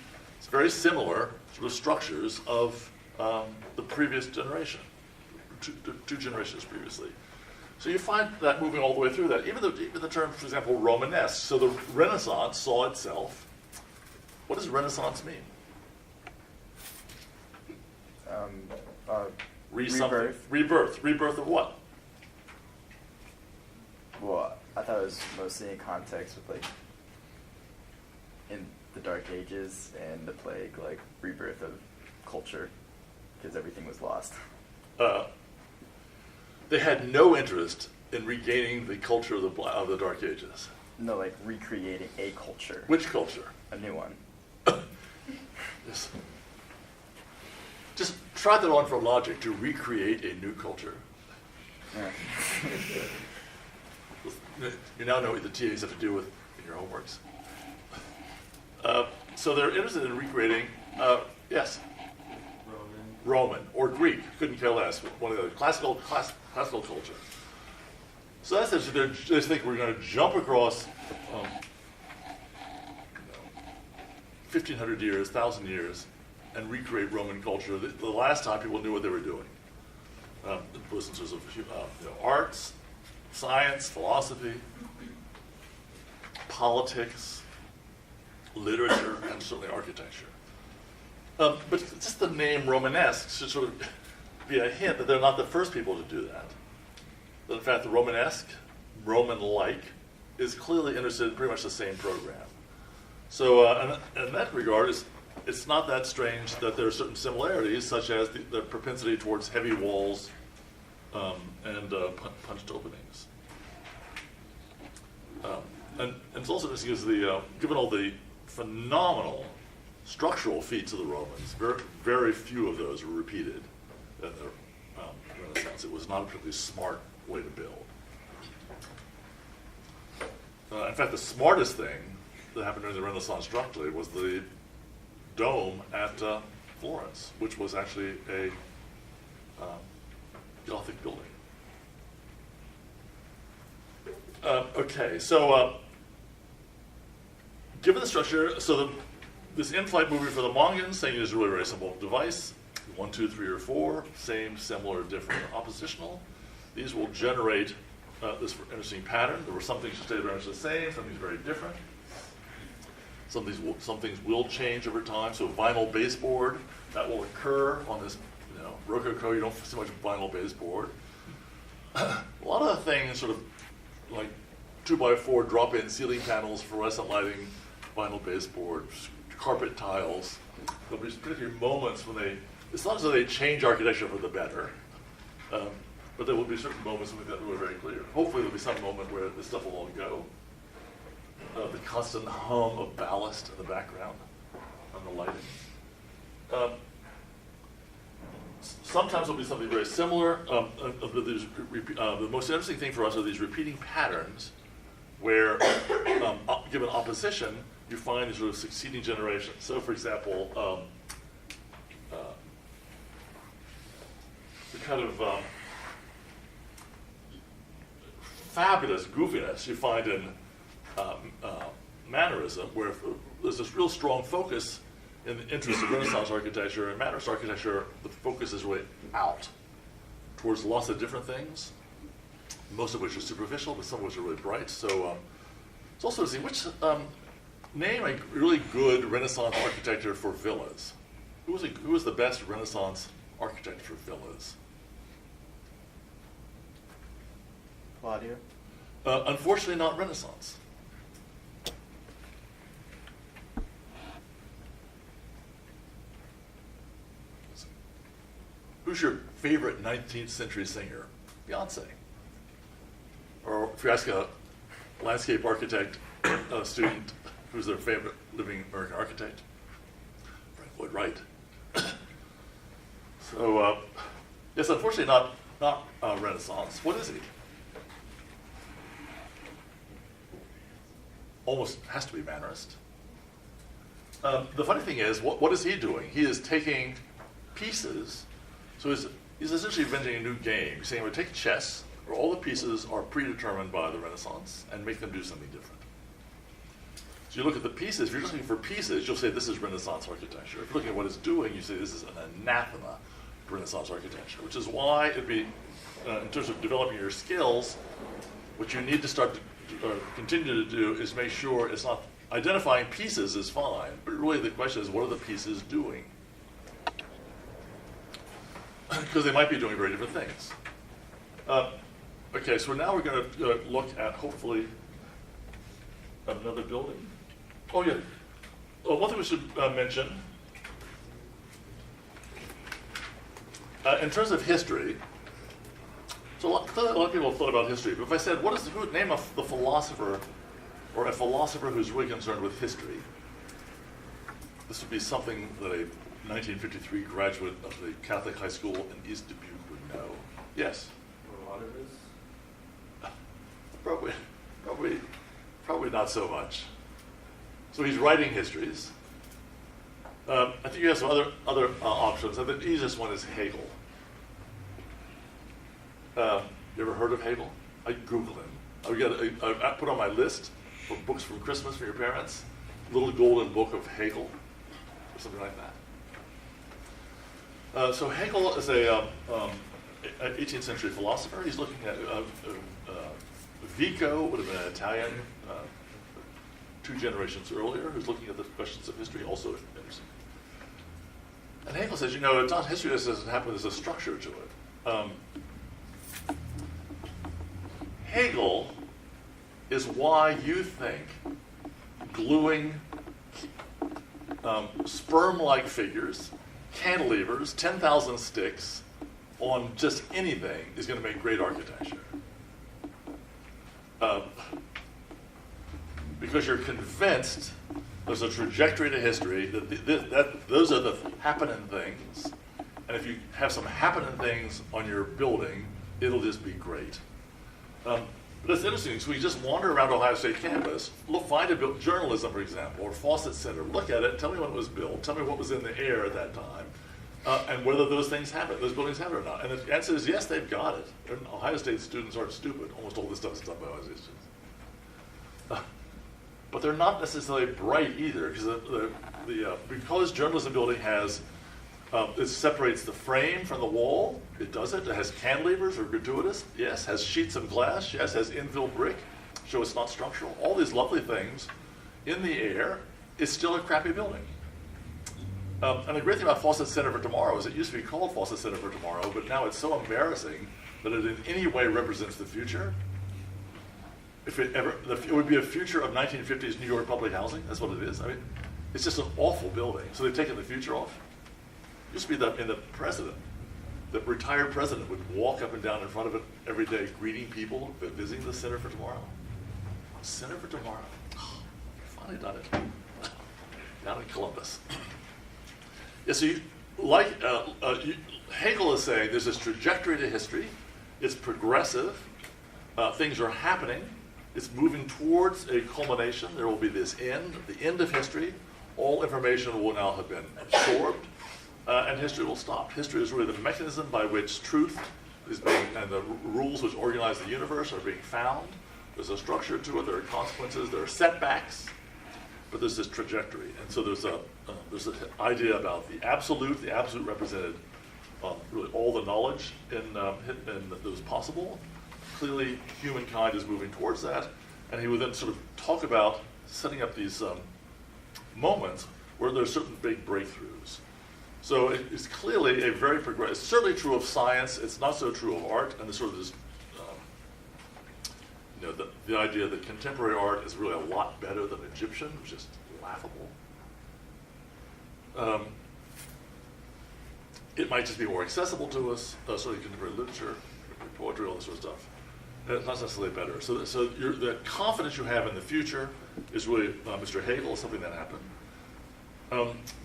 very similar sort of structures of the previous generation, two generations previously. So you find that moving all the way through that. Even the term, for example, Romanesque. So the Renaissance saw itself. What does Renaissance mean? Rebirth. Rebirth of what? Well, I thought it was mostly in context with like in the Dark Ages and the plague, like rebirth of culture, because everything was lost. They had no interest in regaining the culture of the Dark Ages. No, like recreating a culture. Which culture? A new one. Just try that on for logic, to recreate a new culture. Yeah. You now know what the TAs have to do with your homeworks. So they're interested in recreating, yes, Roman or Greek, couldn't care less, one of the classical culture. So that's it. So they think we're going to jump across 1,500 years, 1,000 years, and recreate Roman culture. The last time people knew what they were doing. It was in terms of arts, science, philosophy, politics, literature, and certainly architecture. But just the name Romanesque should sort of be a hint that they're not the first people to do that. That in fact, the Romanesque, Roman-like, is clearly interested in pretty much the same program. So in that regard, it's not that strange that there are certain similarities, such as the propensity towards heavy walls and punched openings. And it's also interesting because given all the phenomenal structural feats of the Romans, very few of those were repeated in the Renaissance. It was not a particularly smart way to build. In fact, the smartest thing that happened during the Renaissance structurally was the dome at Florence, which was actually a Gothic building. Okay, so given the structure, this in-flight movie for the Mongans, saying it is a really very simple device, 1, 2, 3, or 4, same, similar, different, oppositional. These will generate this interesting pattern. There were some things that stay very much the same, some things very different. Some things will change over time. So vinyl baseboard, that will occur on this, Rococo. You don't see much vinyl baseboard. A lot of the things, sort of like 2x4 drop-in ceiling panels, fluorescent lighting, vinyl baseboard, carpet tiles. There'll be particular moments when it's not as though they change architecture for the better, but there will be certain moments when that will be very clear. Hopefully there'll be some moment where this stuff will all go. The constant hum of ballast in the background and the lighting. Sometimes there'll be something very similar. The most interesting thing for us are these repeating patterns where, given opposition, you find these sort of succeeding generations. So, for example, the kind of fabulous goofiness you find in Mannerism, where there's this real strong focus in the interest of Renaissance architecture. And Mannerist architecture, the focus is really out towards lots of different things, most of which are superficial, but some of which are really bright. So it's also to see which name a really good Renaissance architecture for villas. Who was the best Renaissance architect for villas? Claudio? Unfortunately, not Renaissance. Who's your favorite 19th century singer? Beyonce. Or if you ask a landscape architect student who's their favorite living American architect, Frank Lloyd Wright. So, yes, unfortunately not Renaissance. What is he? Almost has to be Mannerist. The funny thing is, what is he doing? He is taking pieces. So he's essentially inventing a new game. He's saying, we'll take chess, where all the pieces are predetermined by the Renaissance, and make them do something different. So you look at the pieces. If you're looking for pieces, you'll say this is Renaissance architecture. If you're looking at what it's doing, you say this is an anathema to Renaissance architecture, which is why it'd be, in terms of developing your skills, what you need to start to continue to do is make sure it's not, identifying pieces is fine, but really the question is, what are the pieces doing? Because they might be doing very different things. Okay, so now we're going to look at, hopefully, another building. Oh, yeah. One thing we should mention, in terms of history, so clearly a lot of people have thought about history, but if I said, who would name the philosopher, or a philosopher who's really concerned with history, this would be something that a 1953 graduate of the Catholic high school in East Dubuque would know. Yes? Herodotus? Probably not so much. So he's writing histories. I think you have some other options. I think the easiest one is Hegel. You ever heard of Hegel? I Google him. I put on my list of books from Christmas for your parents, Little Golden Book of Hegel, or something like that. So Hegel is an 18th century philosopher. He's looking at Vico would have been an Italian 2 generations earlier, who's looking at the questions of history, also interesting. And Hegel says, it's not history that doesn't happen, there's a structure to it. Hegel is why you think gluing sperm-like figures, cantilevers, 10,000 sticks on just anything is going to make great architecture. Because you're convinced there's a trajectory to history, that those are the happening things, and if you have some happening things on your building, it'll just be great. But it's interesting, so we just wander around Ohio State campus, find a journalism, for example, or Fawcett Center, look at it, tell me when it was built, tell me what was in the air at that time, and whether those buildings have it or not. And the answer is yes, they've got it. And Ohio State students aren't stupid. Almost all this stuff is done by Ohio State students. But they're not necessarily bright either, because journalism building has, it separates the frame from the wall, it does it. It has cantilevers or gratuitous, yes. Has sheets of glass, yes. Has infill brick, so it's not structural. All these lovely things in the air, it's still a crappy building. And the great thing about Fawcett Center for Tomorrow is it used to be called Fawcett Center for Tomorrow, but now it's so embarrassing that it in any way represents the future. If it would be a future of 1950s New York public housing. That's what it is. I mean, it's just an awful building. So they've taken the future off. It used to be the retired president would walk up and down in front of it every day, greeting people, visiting the Center for Tomorrow. Center for Tomorrow. Oh, finally done it. Down in Columbus. Yeah, so Hegel is saying there's this trajectory to history. It's progressive. Things are happening. It's moving towards a culmination. There will be this end, the end of history. All information will now have been absorbed, and history will stop. History is really the mechanism by which truth is being, and the rules which organize the universe are being found. There's a structure to it. There are consequences. There are setbacks, but there's this trajectory. And so there's an idea about the absolute represented really all the knowledge in that was possible. Clearly, humankind is moving towards that, and he would then sort of talk about setting up these moments where there's certain big breakthroughs. So it's clearly a very progressive. It's certainly true of science. It's not so true of art, and there's sort of this, the idea that contemporary art is really a lot better than Egyptian, which is laughable. It might just be more accessible to us, sort of contemporary literature, poetry, all this sort of stuff. It's not necessarily better. So the confidence you have in the future is really Mr. Hegel, something that happened.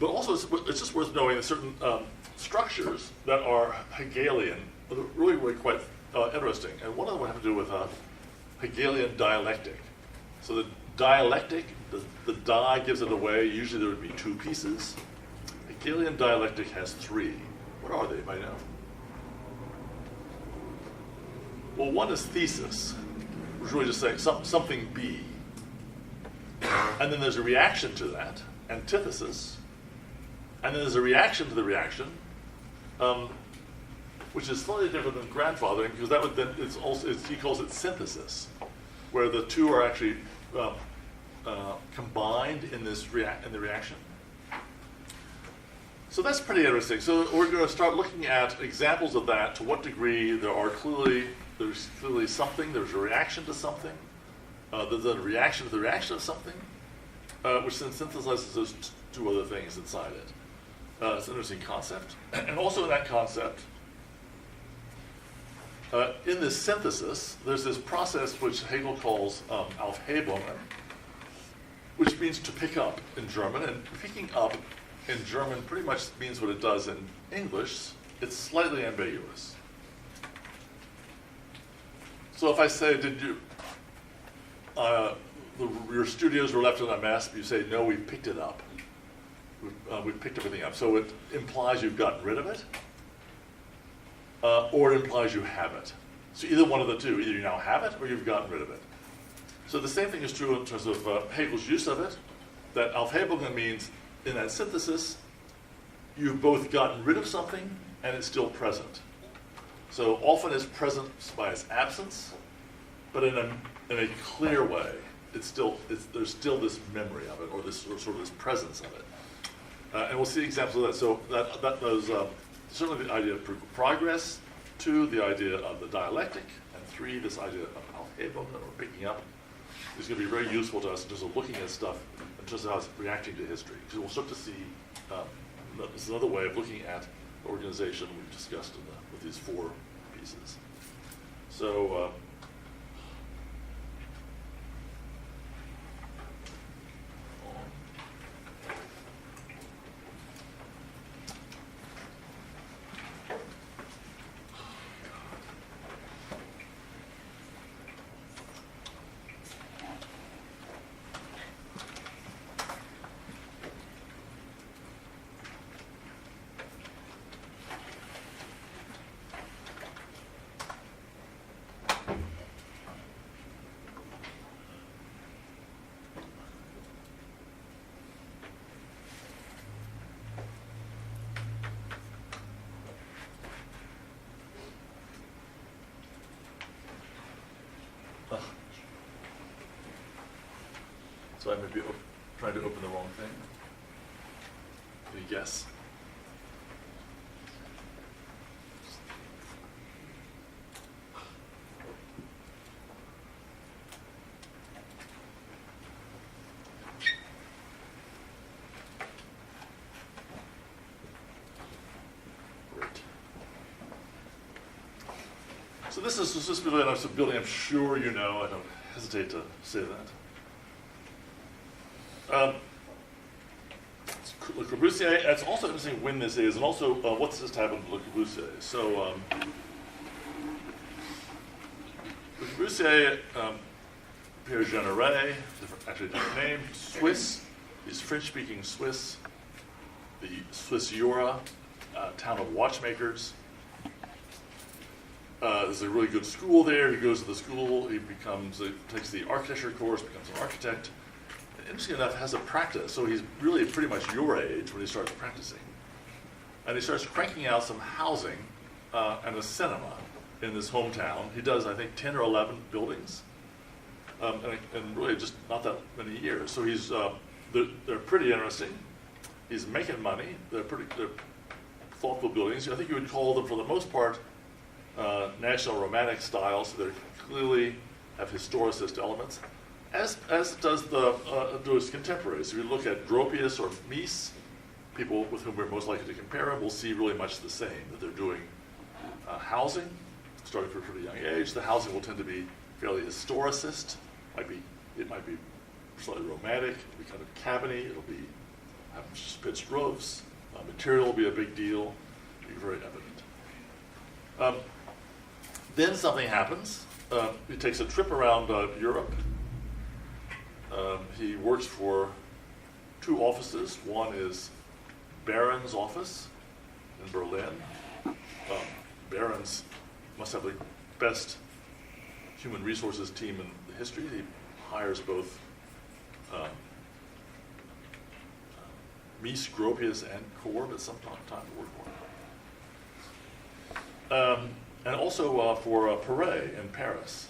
But also, it's just worth knowing that certain structures that are Hegelian are really, really quite interesting. And one of them have to do with Hegelian dialectic. So the dialectic, the die gives it away. Usually there would be 2 pieces. Hegelian dialectic has 3. What are they, by now? Well, one is thesis, which is really just saying something be. And then there's a reaction to that, antithesis. And then there's a reaction to the reaction, which is slightly different than grandfathering, because that would then, he calls it synthesis, where the 2 are actually combined in the reaction. So that's pretty interesting. So we're going to start looking at examples of that, to what degree there's clearly something, there's a reaction to something, there's a reaction to the reaction of something, which then synthesizes those 2 other things inside it. It's an interesting concept. And also in that concept, in this synthesis, there's this process which Hegel calls Aufhebung, which means to pick up in German. And picking up in German pretty much means what it does in English. It's slightly ambiguous. So if I say, did you, your studios were left in a mess, you say, no, we picked it up. We picked everything up. So it implies you've gotten rid of it, or it implies you have it. So either one of the two, either you now have it or you've gotten rid of it. So the same thing is true in terms of Hegel's use of it, that Aufhebungen means in that synthesis, you've both gotten rid of something and it's still present. So often it's present by its absence, but in a clear way, there's still this memory of it, or this sort of this presence of it. And we'll see examples of that. So that was certainly the idea of progress, 2, the idea of the dialectic, and 3, this idea of Aufhebung that we're picking up is going to be very useful to us in terms of looking at stuff in terms of how it's reacting to history. Because we'll start to see this is another way of looking at the organization we've discussed with these 4 pieces. So so I may be trying to open the wrong thing. Any guess? Great. So this is really a nice building. I'm sure you know. I don't hesitate to say that. Le Corbusier, it's also interesting when this is, and also what's just happened to Le Corbusier. So, Le Corbusier, Pierre Jeanneret, actually a different name, Swiss, he's French-speaking Swiss, the Swiss Jura, town of watchmakers. There's a really good school there. He goes to the school, he takes the architecture course, becomes an architect. Interesting enough, has a practice, so he's really pretty much your age when he starts practicing. And he starts cranking out some housing and a cinema in this hometown. He does, I think, 10 or 11 buildings, and really just not that many years. So he's they're pretty interesting. He's making money. They're thoughtful buildings. I think you would call them, for the most part, National Romantic style, so they clearly have historicist elements. As does do his contemporaries. If you look at Gropius or Mies, people with whom we're most likely to compare him, we'll see really much the same, that they're doing housing, starting from a pretty young age. The housing will tend to be fairly historicist. It might be slightly romantic, it'll be kind of cabiny, it'll be have pitched roofs, material will be a big deal, be very evident. Then something happens. He takes a trip around Europe. He works for 2 offices. One is Barron's office in Berlin. Barron's must have the best human resources team in the history. He hires both Mies, Gropius, and Korb at some time to work for him. And also for Perret in Paris.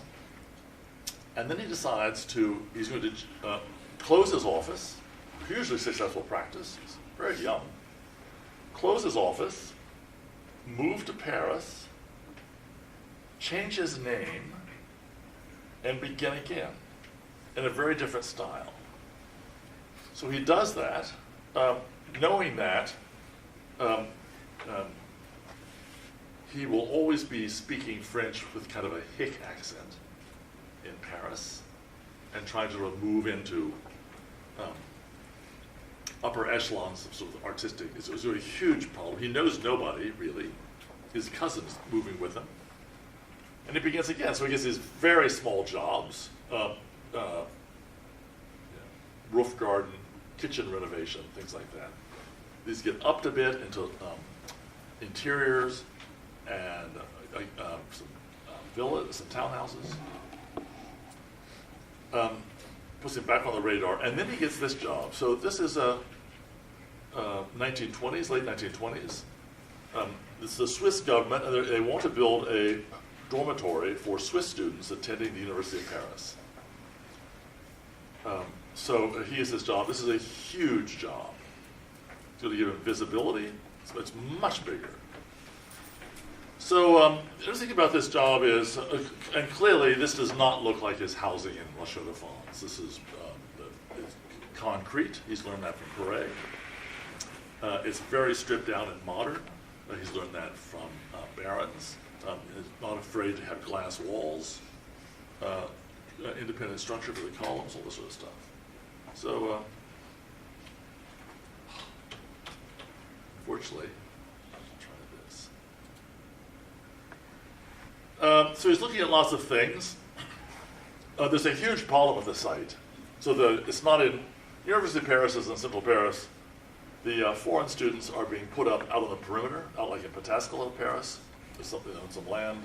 And then he decides he's going to close his office, hugely successful practice, he's very young, close his office, move to Paris, change his name, and begin again in a very different style. So he does that, knowing that he will always be speaking French with kind of a hick accent in Paris, and trying to move into upper echelons of sort of artistic. It was a huge problem. He knows nobody, really. His cousin's moving with him. And he begins again. So he gets these very small jobs, roof garden, kitchen renovation, things like that. These get upped a bit into interiors and some villas, some townhouses. Puts him back on the radar, and then he gets this job. So this is 1920s, late 1920s. This is the Swiss government, and they want to build a dormitory for Swiss students attending the University of Paris. So he has this job. This is a huge job. It's going to give him visibility. So it's much bigger. So the interesting thing about this job is, and clearly this does not look like his housing in La Chaux-de-Fonds. This is it's concrete. He's learned that from Perret. It's very stripped down and modern. He's learned that from Barons. He's not afraid to have glass walls, independent structure for the columns, all this sort of stuff. So, unfortunately, I'll try this. So he's looking at lots of things. There's a huge problem with the site. So it's not in University of Paris is in central Paris. The foreign students are being put up out on the perimeter, out like in Pataskala, Paris. There's something on some land.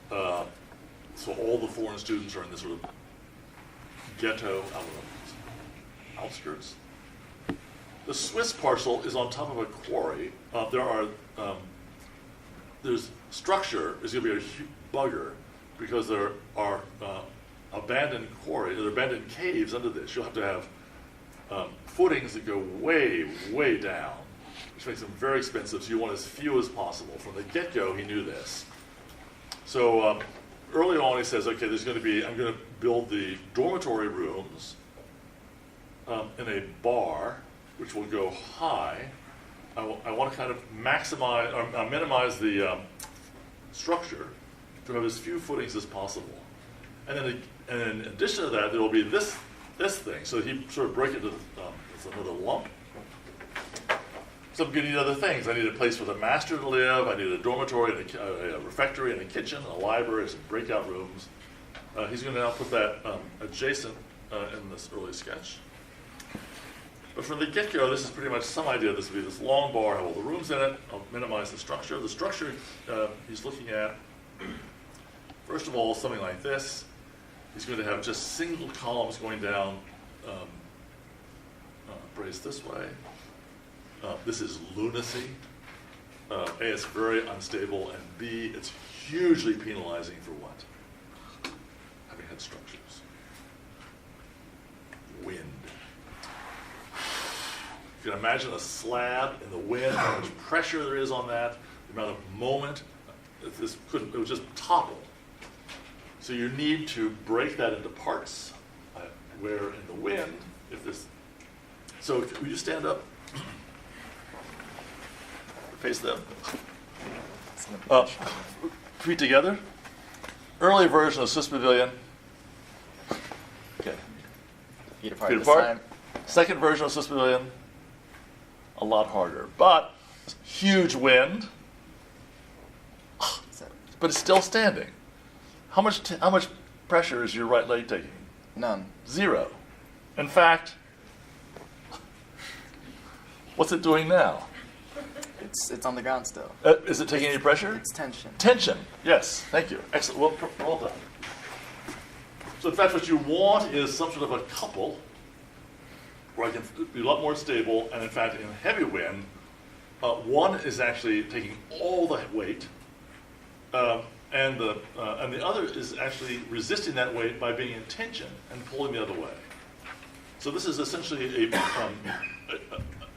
So all the foreign students are in this sort of ghetto out on the outskirts. The Swiss parcel is on top of a quarry. There's structure is going to be a huge bugger because there are abandoned quarries, there are abandoned caves under this. You'll have to have footings that go way, way down, which makes them very expensive, so you want as few as possible. From the get-go, he knew this. So early on, he says, okay, I'm going to build the dormitory rooms in a bar, which will go high. I want to kind of maximize, or minimize the structure to have as few footings as possible. And then in addition to that, there will be this thing. So he sort of break it to it's another lump. So I'm going to need other things. I need a place for the master to live. I need a dormitory, and a refectory, and a kitchen, and a library, some breakout rooms. He's going to now put that adjacent in this early sketch. But from the get-go, this is pretty much some idea. This will be this long bar, have all the rooms in it. I'll minimize the structure. The structure he's looking at, first of all, something like this. He's going to have just single columns going down, braced this way. This is lunacy. A, it's very unstable, and B, it's hugely penalizing for what? Having had structures. Wind. You can imagine a slab in the wind, how much pressure there is on that, the amount of moment. It would just topple. So you need to break that into parts, where in the wind, so will you stand up? Face them. Feet together. Early version of Swiss Pavilion. Okay. Feet apart Feet this apart. time. Second version of Swiss Pavilion. A lot harder, but huge wind. But it's still standing. How much pressure is your right leg taking? None. 0. In fact, what's it doing now? It's on the ground still. Is it taking any pressure? It's tension. Tension. Yes. Thank you. Excellent. Well done. So in fact, what you want is some sort of a couple where I can be a lot more stable. And in fact, in heavy wind, one is actually taking all the weight, and the other is actually resisting that weight by being in tension and pulling the other way. So this is essentially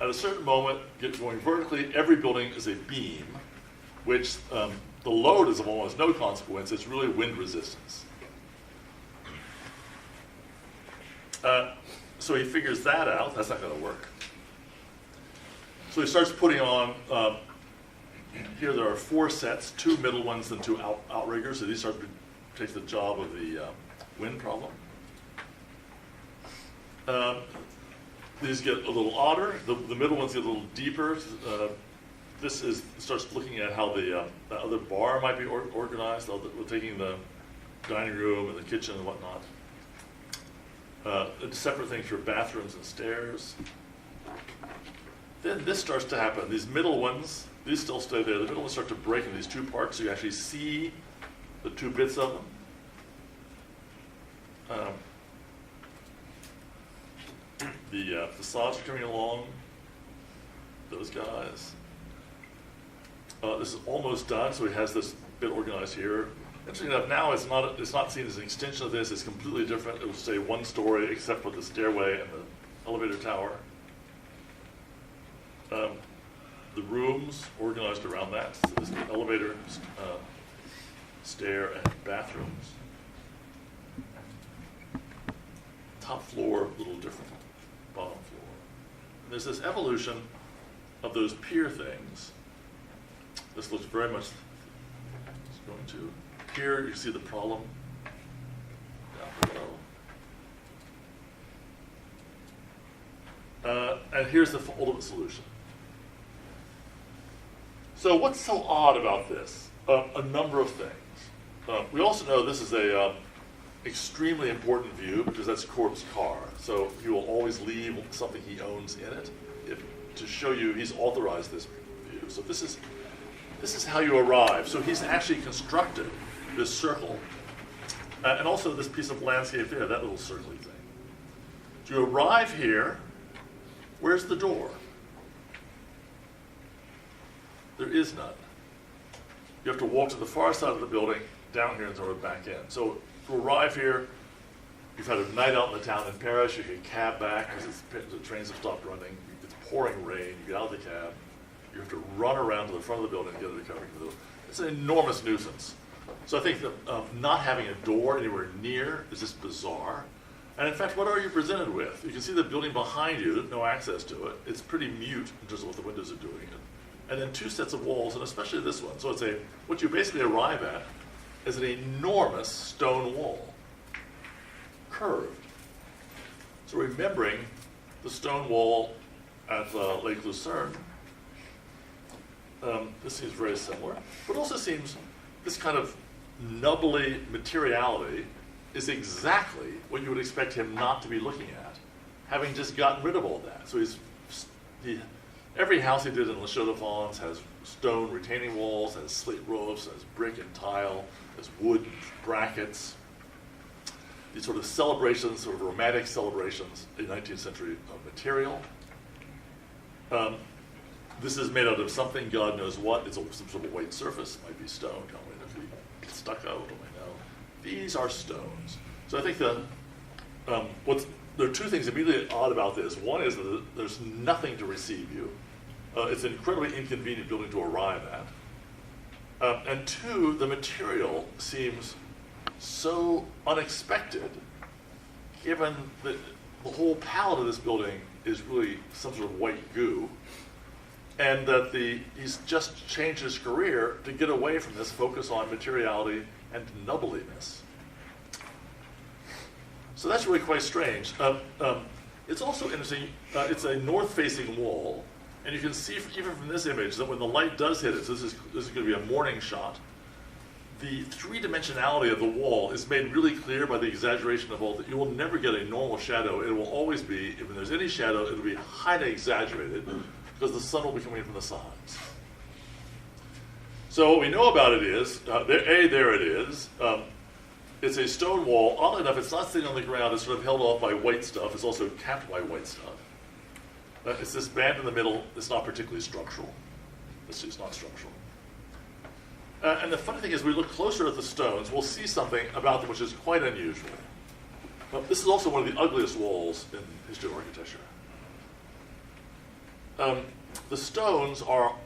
at a certain moment, going vertically, every building is a beam, which the load is of almost no consequence. It's really wind resistance. So he figures that out. That's not going to work. So he starts putting on, here there are 4 sets, 2 middle ones and 2 outriggers. So these start to take the job of the wind problem. These get a little odder. The middle ones get a little deeper. this starts looking at how the other bar might be organized. We're taking the dining room and the kitchen and whatnot. Separate things for bathrooms and stairs. Then this starts to happen. These middle ones, these still stay there. The middle ones start to break in these two parts, so you actually see the two bits of them. The facades are coming along. Those guys. This is almost done, so he has this bit organized here. Interesting enough, now it's not seen as an extension of this. It's completely different. It will stay one story except for the stairway and the elevator tower. The rooms organized around that. So this is the elevator, stair, and bathrooms. Top floor, a little different. Bottom floor. And there's this evolution of those pier things. This looks very much going to. Here you see the problem down below. And here's the ultimate solution. So what's so odd about this? A number of things. We also know this is a extremely important view because that's Corb's car. So he will always leave something he owns in it to show you he's authorized this view. So this is how you arrive. So he's actually constructed this circle, and also this piece of landscape there, that little circly thing. To arrive here, where's the door? There is none. You have to walk to the far side of the building, down here and sort of back in. So to arrive here, you've had a night out in the town in Paris, you get cab back because the trains have stopped running, it's pouring rain, you get out of the cab, you have to run around to the front of the building to get a recovery. It's an enormous nuisance. So I think that not having a door anywhere near is just bizarre. And in fact, what are you presented with? You can see the building behind you, no access to it. It's pretty mute in terms of what the windows are doing. And then two sets of walls, and especially this one. So it's what you basically arrive at is an enormous stone wall, curved. So remembering the stone wall at Lake Lucerne, this seems very similar, but also seems this kind of nubbly materiality is exactly what you would expect him not to be looking at, having just gotten rid of all that. So every house he did in Les Chaux-de-Fonds has stone retaining walls, has slate roofs, has brick and tile, has wood brackets. These sort of celebrations, sort of romantic celebrations in 19th century material. This is made out of something, God knows what. It's some sort of white surface, might be stone, might be stucco, don't we know. These are stones. So I think there are two things immediately odd about this. One is that there's nothing to receive you. It's an incredibly inconvenient building to arrive at. And two, the material seems so unexpected, given that the whole palette of this building is really some sort of white goo, and that he's just changed his career to get away from this focus on materiality and nubbliness. So that's really quite strange. It's also interesting, it's a north-facing wall, and you can see even from this image that when the light does hit it, so this is going to be a morning shot, the three-dimensionality of the wall is made really clear by the exaggeration of all that. You will never get a normal shadow. It will always be, if there's any shadow, it will be highly exaggerated because the sun will be coming from the sides. So what we know about it is, there it is. It's a stone wall. Oddly enough, it's not sitting on the ground. It's sort of held off by white stuff. It's also capped by white stuff. It's this band in the middle. It's not particularly structural. It's not structural. And the funny thing is, we look closer at the stones, we'll see something about them which is quite unusual. But this is also one of the ugliest walls in history of architecture. The stones are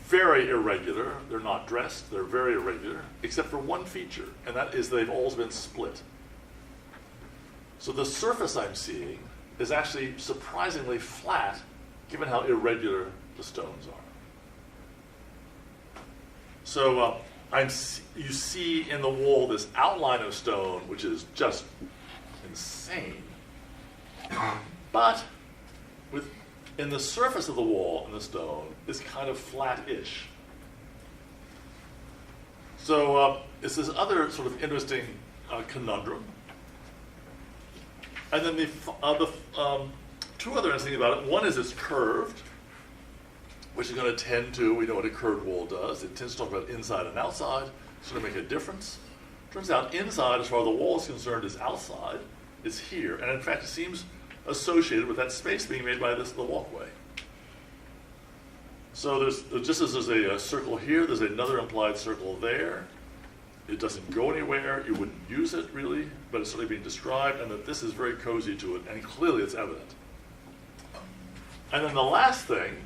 very irregular. They're not dressed. They're very irregular, except for one feature, and that is they've always been split. So the surface I'm seeing is actually surprisingly flat, given how irregular the stones are. So you see in the wall this outline of stone, which is just insane. But with And the surface of the wall in the stone is kind of flat-ish. So it's this other sort of interesting conundrum. And then the two other interesting about it. One is it's curved, which is going to tend to, we know what a curved wall does. It tends to talk about inside and outside. It's going to make a difference. Turns out inside, as far as the wall is concerned, is outside. It's here. And in fact, it seems associated with that space being made by the walkway. So there's, just as there's a circle here, there's another implied circle there. It doesn't go anywhere. You wouldn't use it really, but it's certainly being described, and that this is very cozy to it, and clearly it's evident. And then the last thing,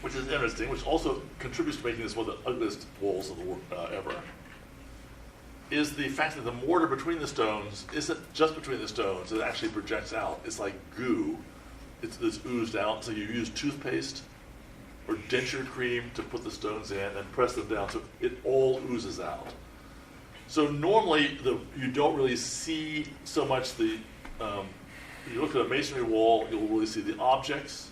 which is interesting, which also contributes to making this one of the ugliest walls of the world ever, is the fact that the mortar between the stones isn't just between the stones, it actually projects out. It's like goo. It's oozed out, so you use toothpaste or denture cream to put the stones in and press them down, so it all oozes out. So normally you don't really see so much the, you look at a masonry wall, you'll really see the objects,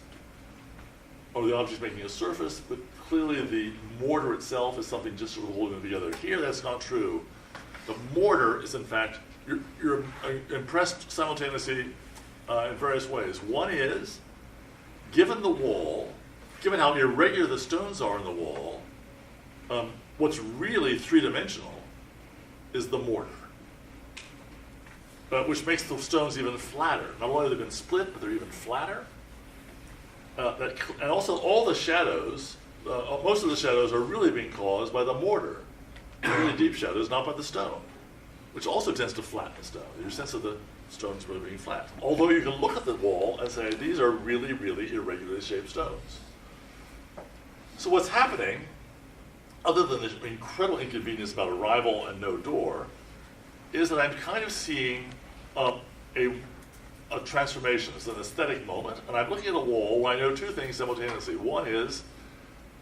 or the objects making a surface, but clearly the mortar itself is something just sort of holding them together. Here that's not true. The mortar is in fact, you're impressed simultaneously in various ways. One is, given the wall, given how irregular the stones are in the wall, what's really three-dimensional is the mortar, which makes the stones even flatter. Not only have they been split, but they're even flatter. And also all the shadows, most of the shadows are really being caused by the mortar. Really deep shadows, not by the stone, which also tends to flatten the stone. Your sense of the stones really being flat. Although you can look at the wall and say, these are really, really irregularly shaped stones. So what's happening, other than this incredible inconvenience about arrival and no door, is that I'm kind of seeing a transformation. It's an aesthetic moment, and I'm looking at a wall where I know two things simultaneously. One is,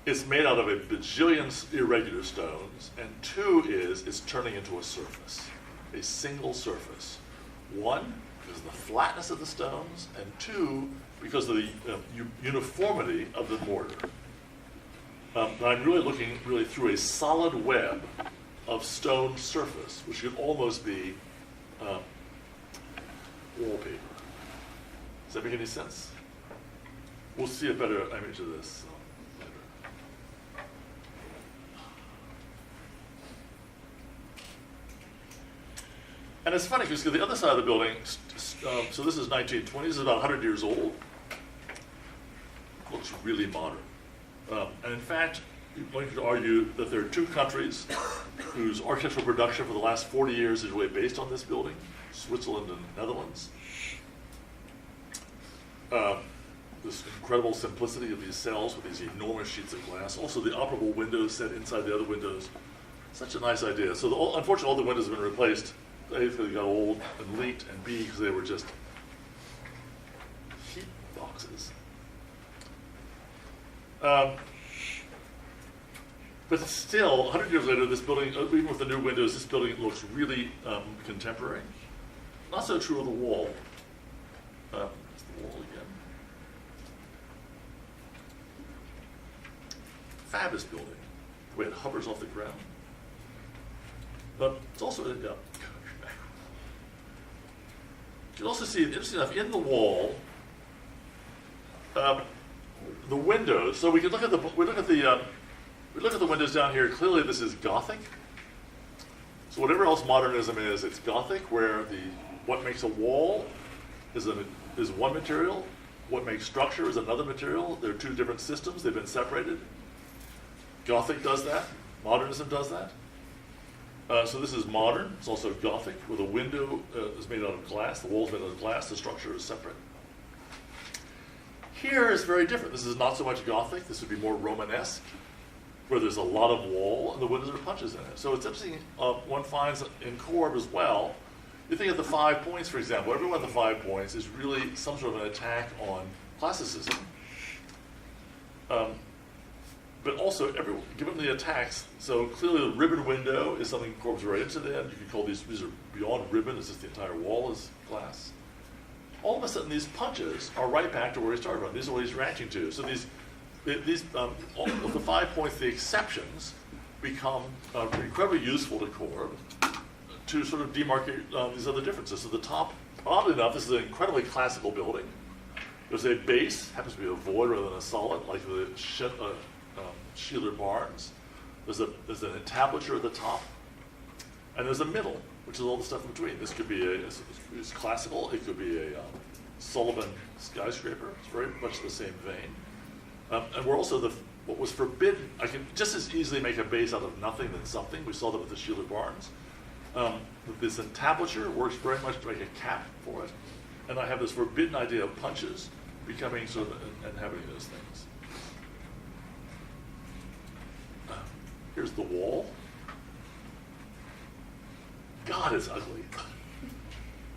it's made out of a bajillion irregular stones, and two is, it's turning into a surface, a single surface. One, because of the flatness of the stones, and two, because of the uniformity of the mortar. I'm really looking through a solid web of stone surface, which could almost be wallpaper. Does that make any sense? We'll see a better image of this later. And it's funny because the other side of the building, so this is 1920, this is about 100 years old. Looks really modern. And in fact, one could argue that there are two countries whose architectural production for the last 40 years is really based on this building, Switzerland and Netherlands. This incredible simplicity of these cells with these enormous sheets of glass. Also the operable windows set inside the other windows. Such a nice idea. So unfortunately all the windows have been replaced. A, because they got old and leaked, and B, because they were just heat boxes. But still, 100 years later, this building, even with the new windows, this building looks really contemporary. Not so true of the wall. That's the wall again. Fabulous building, the way it hovers off the ground. But it's also, you can also see, interesting enough, in the wall, the windows. So we can look at the windows down here. Clearly, this is Gothic. So whatever else modernism is, it's Gothic, where what makes a wall is one material. What makes structure is another material. They're two different systems. They've been separated. Gothic does that. Modernism does that. So this is modern. It's also Gothic, where the window is made out of glass. The wall is made out of glass. The structure is separate. Here is very different. This is not so much Gothic. This would be more Romanesque, where there's a lot of wall and the windows are punches in it. So it's interesting, one finds in Corb as well. You think of the 5 points, for example. Every one of the 5 points is really some sort of an attack on classicism. But also, given the attacks, so clearly the ribbon window is something Corb's very into then. You could call these are beyond ribbon, it's just the entire wall is glass. all of a sudden these punches are right back to where he started from. These are what he's ranching to. So all of the 5 points, the exceptions, become incredibly useful to Korb to sort of demarcate these other differences. So the top, oddly enough, this is an incredibly classical building. There's a base, happens to be a void rather than a solid, like the Sheeler Barns. There's an entablature at the top, and there's a middle, which is all the stuff in between. This could be it's classical. It could be a Sullivan skyscraper. It's very much the same vein. And we're also what was forbidden. I can just as easily make a base out of nothing than something. We saw that with the Sheeler Barns. This entablature works very much to make a cap for it. And I have this forbidden idea of punches becoming sort of inhabiting those things. Here's the wall. God, it's ugly.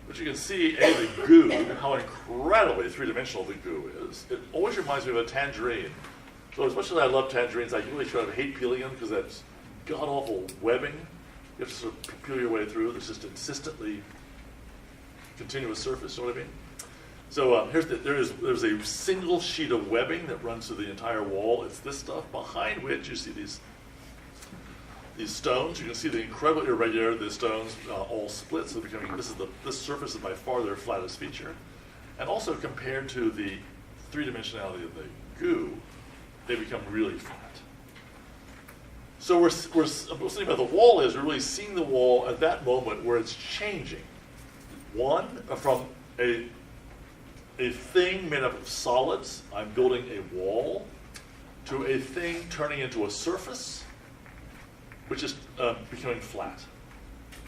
But you can see, the goo, how incredibly three-dimensional the goo is. It always reminds me of a tangerine. So as much as I love tangerines, I really try to hate peeling them because that's god-awful webbing. You have to sort of peel your way through. There's just insistently continuous surface, you know what I mean? So there's a single sheet of webbing that runs through the entire wall. It's this stuff, behind which you see these stones. You can see the incredibly irregular, the stones all split, so this surface is by far their flattest feature. And also compared to the three-dimensionality of the goo, they become really flat. So we're saying about the wall is we're really seeing the wall at that moment where it's changing. One, from a thing made up of solids, I'm building a wall, to a thing turning into a surface, which is becoming flat.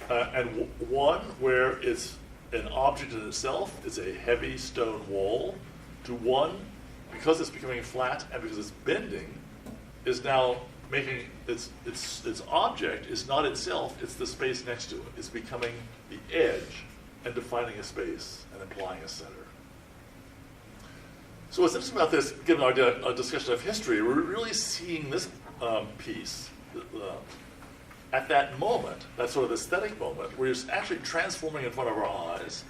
And one where it's an object in itself, it's a heavy stone wall, to one, because it's becoming flat and because it's bending, is now making its object is not itself, it's the space next to it. It's becoming the edge and defining a space and implying a center. So what's interesting about this, given our discussion of history, we're really seeing this piece at that moment, that sort of aesthetic moment, where it's actually transforming in front of our eyes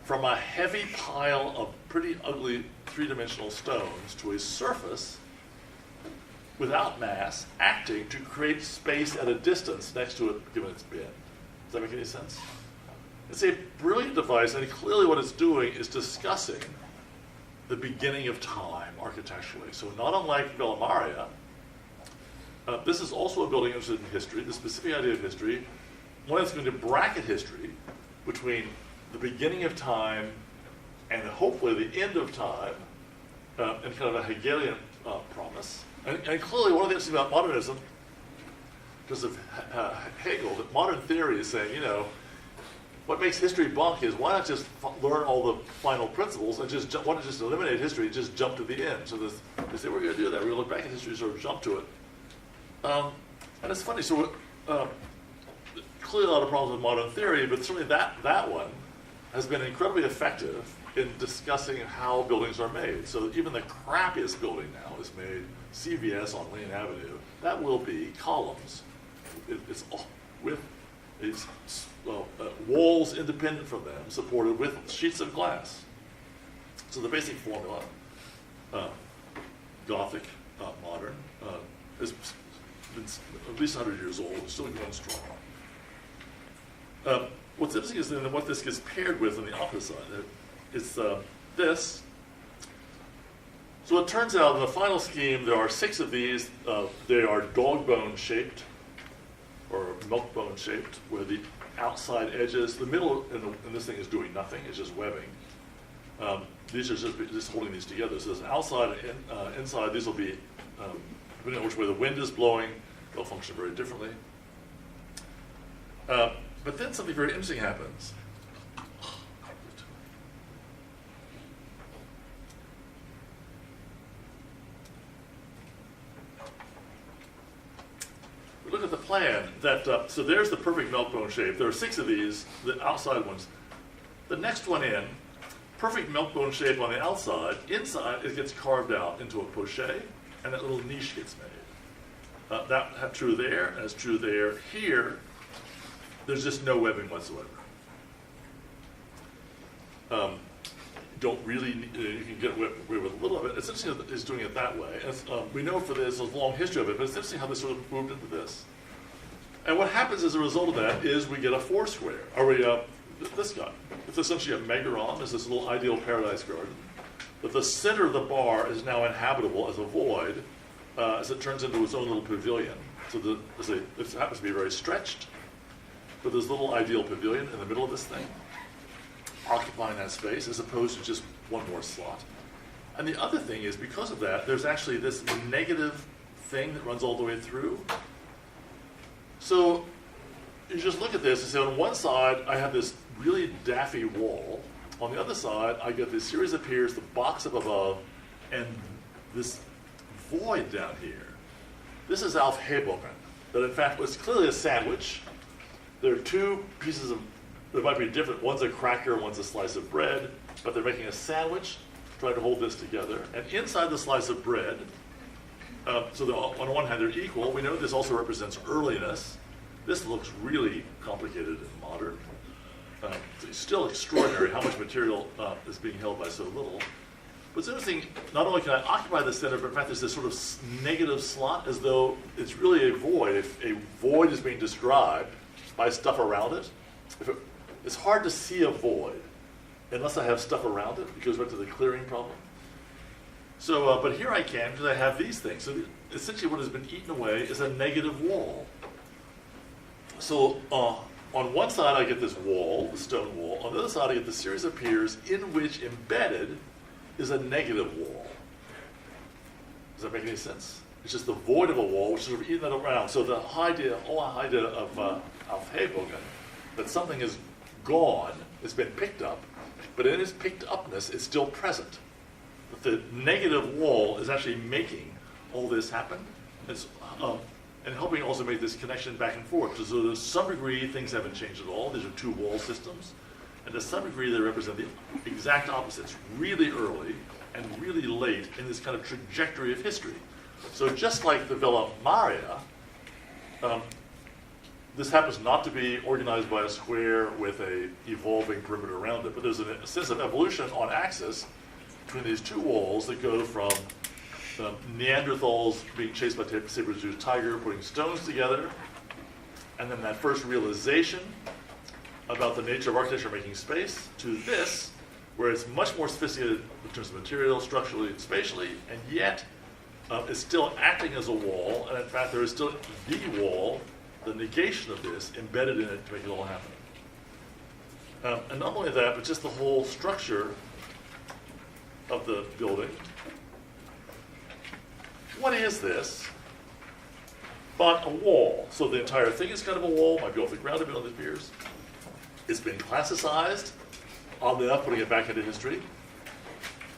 from a heavy pile of pretty ugly three-dimensional stones to a surface without mass, acting to create space at a distance next to it, given its bend. Does that make any sense? It's a brilliant device, and clearly what it's doing is discussing the beginning of time architecturally. So not unlike Villa Maria, this is also a building interested in history, the specific idea of history, one that's going to bracket history between the beginning of time and hopefully the end of time, and kind of a Hegelian promise. And clearly one of the things about modernism, because of Hegel, that modern theory is saying, what makes history bunk is why not just learn all the final principles and why not just eliminate history and just jump to the end? So they say, we're going to do that. We're going to look back at history and sort of jump to it. And it's funny, so clearly a lot of problems with modern theory, but certainly that one has been incredibly effective in discussing how buildings are made. So even the crappiest building now is made CVS on Lane Avenue. That will be columns. It's with walls independent from them, supported with sheets of glass. So the basic formula, Gothic, modern, has been at least 100 years old, it's still going strong. What's interesting is then what this gets paired with on the opposite side. It's this. So it turns out in the final scheme, there are 6 of these. They are dog bone shaped, or milk bone shaped, where the outside edges, the middle in this thing is doing nothing, it's just webbing. These are just holding these together. So there's an outside and inside. These will be, depending on which way the wind is blowing, they'll function very differently. But then something very interesting happens. We look at the plan that, so there's the perfect milk bone shape. There are 6 of these, the outside ones. The next one in, perfect milk bone shape on the outside. Inside, it gets carved out into a pochette, and that little niche gets made. That's true there, and it's true there. Here, there's just no webbing whatsoever. don't really, you can get away with a little of it. It's interesting that it's doing it that way. And we know for there's a long history of it, but it's interesting how they sort of moved into this. And what happens as a result of that is we get a four square, or this guy. It's essentially a megaron, there's this little ideal paradise garden. But the center of the bar is now inhabitable as a void, as it turns into its own little pavilion. So it happens to be very stretched, but there's a little ideal pavilion in the middle of this thing, occupying that space as opposed to just one more slot. And the other thing is, because of that, there's actually this negative thing that runs all the way through. So you just look at this and say, on one side, I have this really daffy wall. On the other side, I get this series of piers, the box up above, and this void down here. This is Aufhebungen, that in fact was clearly a sandwich. There are two pieces of, there might be different, one's a cracker, one's a slice of bread, but they're making a sandwich, trying to hold this together. And inside the slice of bread, so on one hand they're equal. We know this also represents earliness. This looks really complicated and modern. It's still extraordinary how much material is being held by so little. But it's interesting, not only can I occupy the center, but in fact there's this sort of negative slot as though it's really a void. If a void is being described by stuff around it, it's hard to see a void unless I have stuff around it. It goes back to the clearing problem. So, but here I can, because I have these things. So essentially what has been eaten away is a negative wall. So on one side I get this wall, the stone wall. On the other side I get the series of piers in which embedded is a negative wall. Does that make any sense? It's just the void of a wall, which is sort of eating that around. So the idea of Aufhebungen, that something is gone, it's been picked up, but in its picked upness, it's still present. But the negative wall is actually making all this happen. And helping also make this connection back and forth. So to some degree, things haven't changed at all. These are two wall systems. And to some degree, they represent the exact opposites, really early and really late in this kind of trajectory of history. So just like the Villa Maria, this happens not to be organized by a square with a evolving perimeter around it, but there's a sense of evolution on axis between these two walls that go from Neanderthals being chased by a saber-toothed tiger, putting stones together, and then that first realization about the nature of architecture making space, to this, where it's much more sophisticated in terms of material, structurally, and spatially, and yet it's still acting as a wall, and in fact there is still the wall, the negation of this, embedded in it to make it all happen. And not only that, but just the whole structure of the building. What is this but a wall? So the entire thing is kind of a wall, might be off the ground a bit on the piers. It's been classicized, oddly enough, putting it back into history.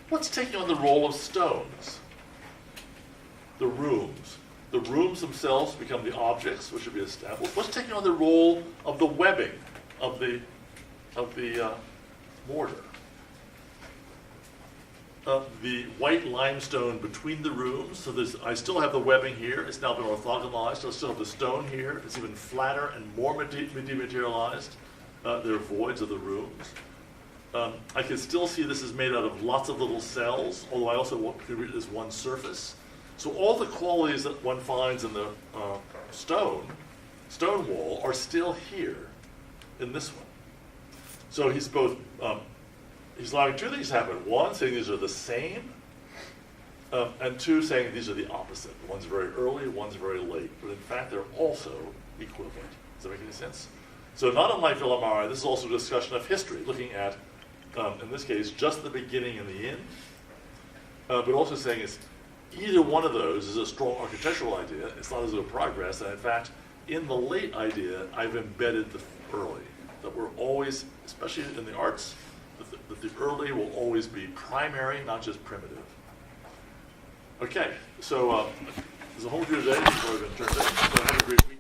What's taking on the role of stones? The rooms. The rooms themselves become the objects, which should be established. What's taking on the role of the webbing of the mortar? The white limestone between the rooms. So I still have the webbing here. It's now been orthogonalized. I still have the stone here. It's even flatter and more dematerialized. There are voids of the rooms. I can still see this is made out of lots of little cells, although I also can read it as one surface. So all the qualities that one finds in the stone wall are still here in this one. So he's both, he's allowing two things to happen. One, saying these are the same, and two, saying these are the opposite. One's very early, one's very late. But in fact, they're also equivalent. Does that make any sense? So not unlike Villa Maria, this is also a discussion of history, looking at, in this case, just the beginning and the end, but also saying it's either one of those is a strong architectural idea. It's not as though progress. And in fact, in the late idea, I've embedded the early. That we're always, especially in the arts, that the early will always be primary, not just primitive. Okay, so there's a homework due today before I've been turned in. So have a great week.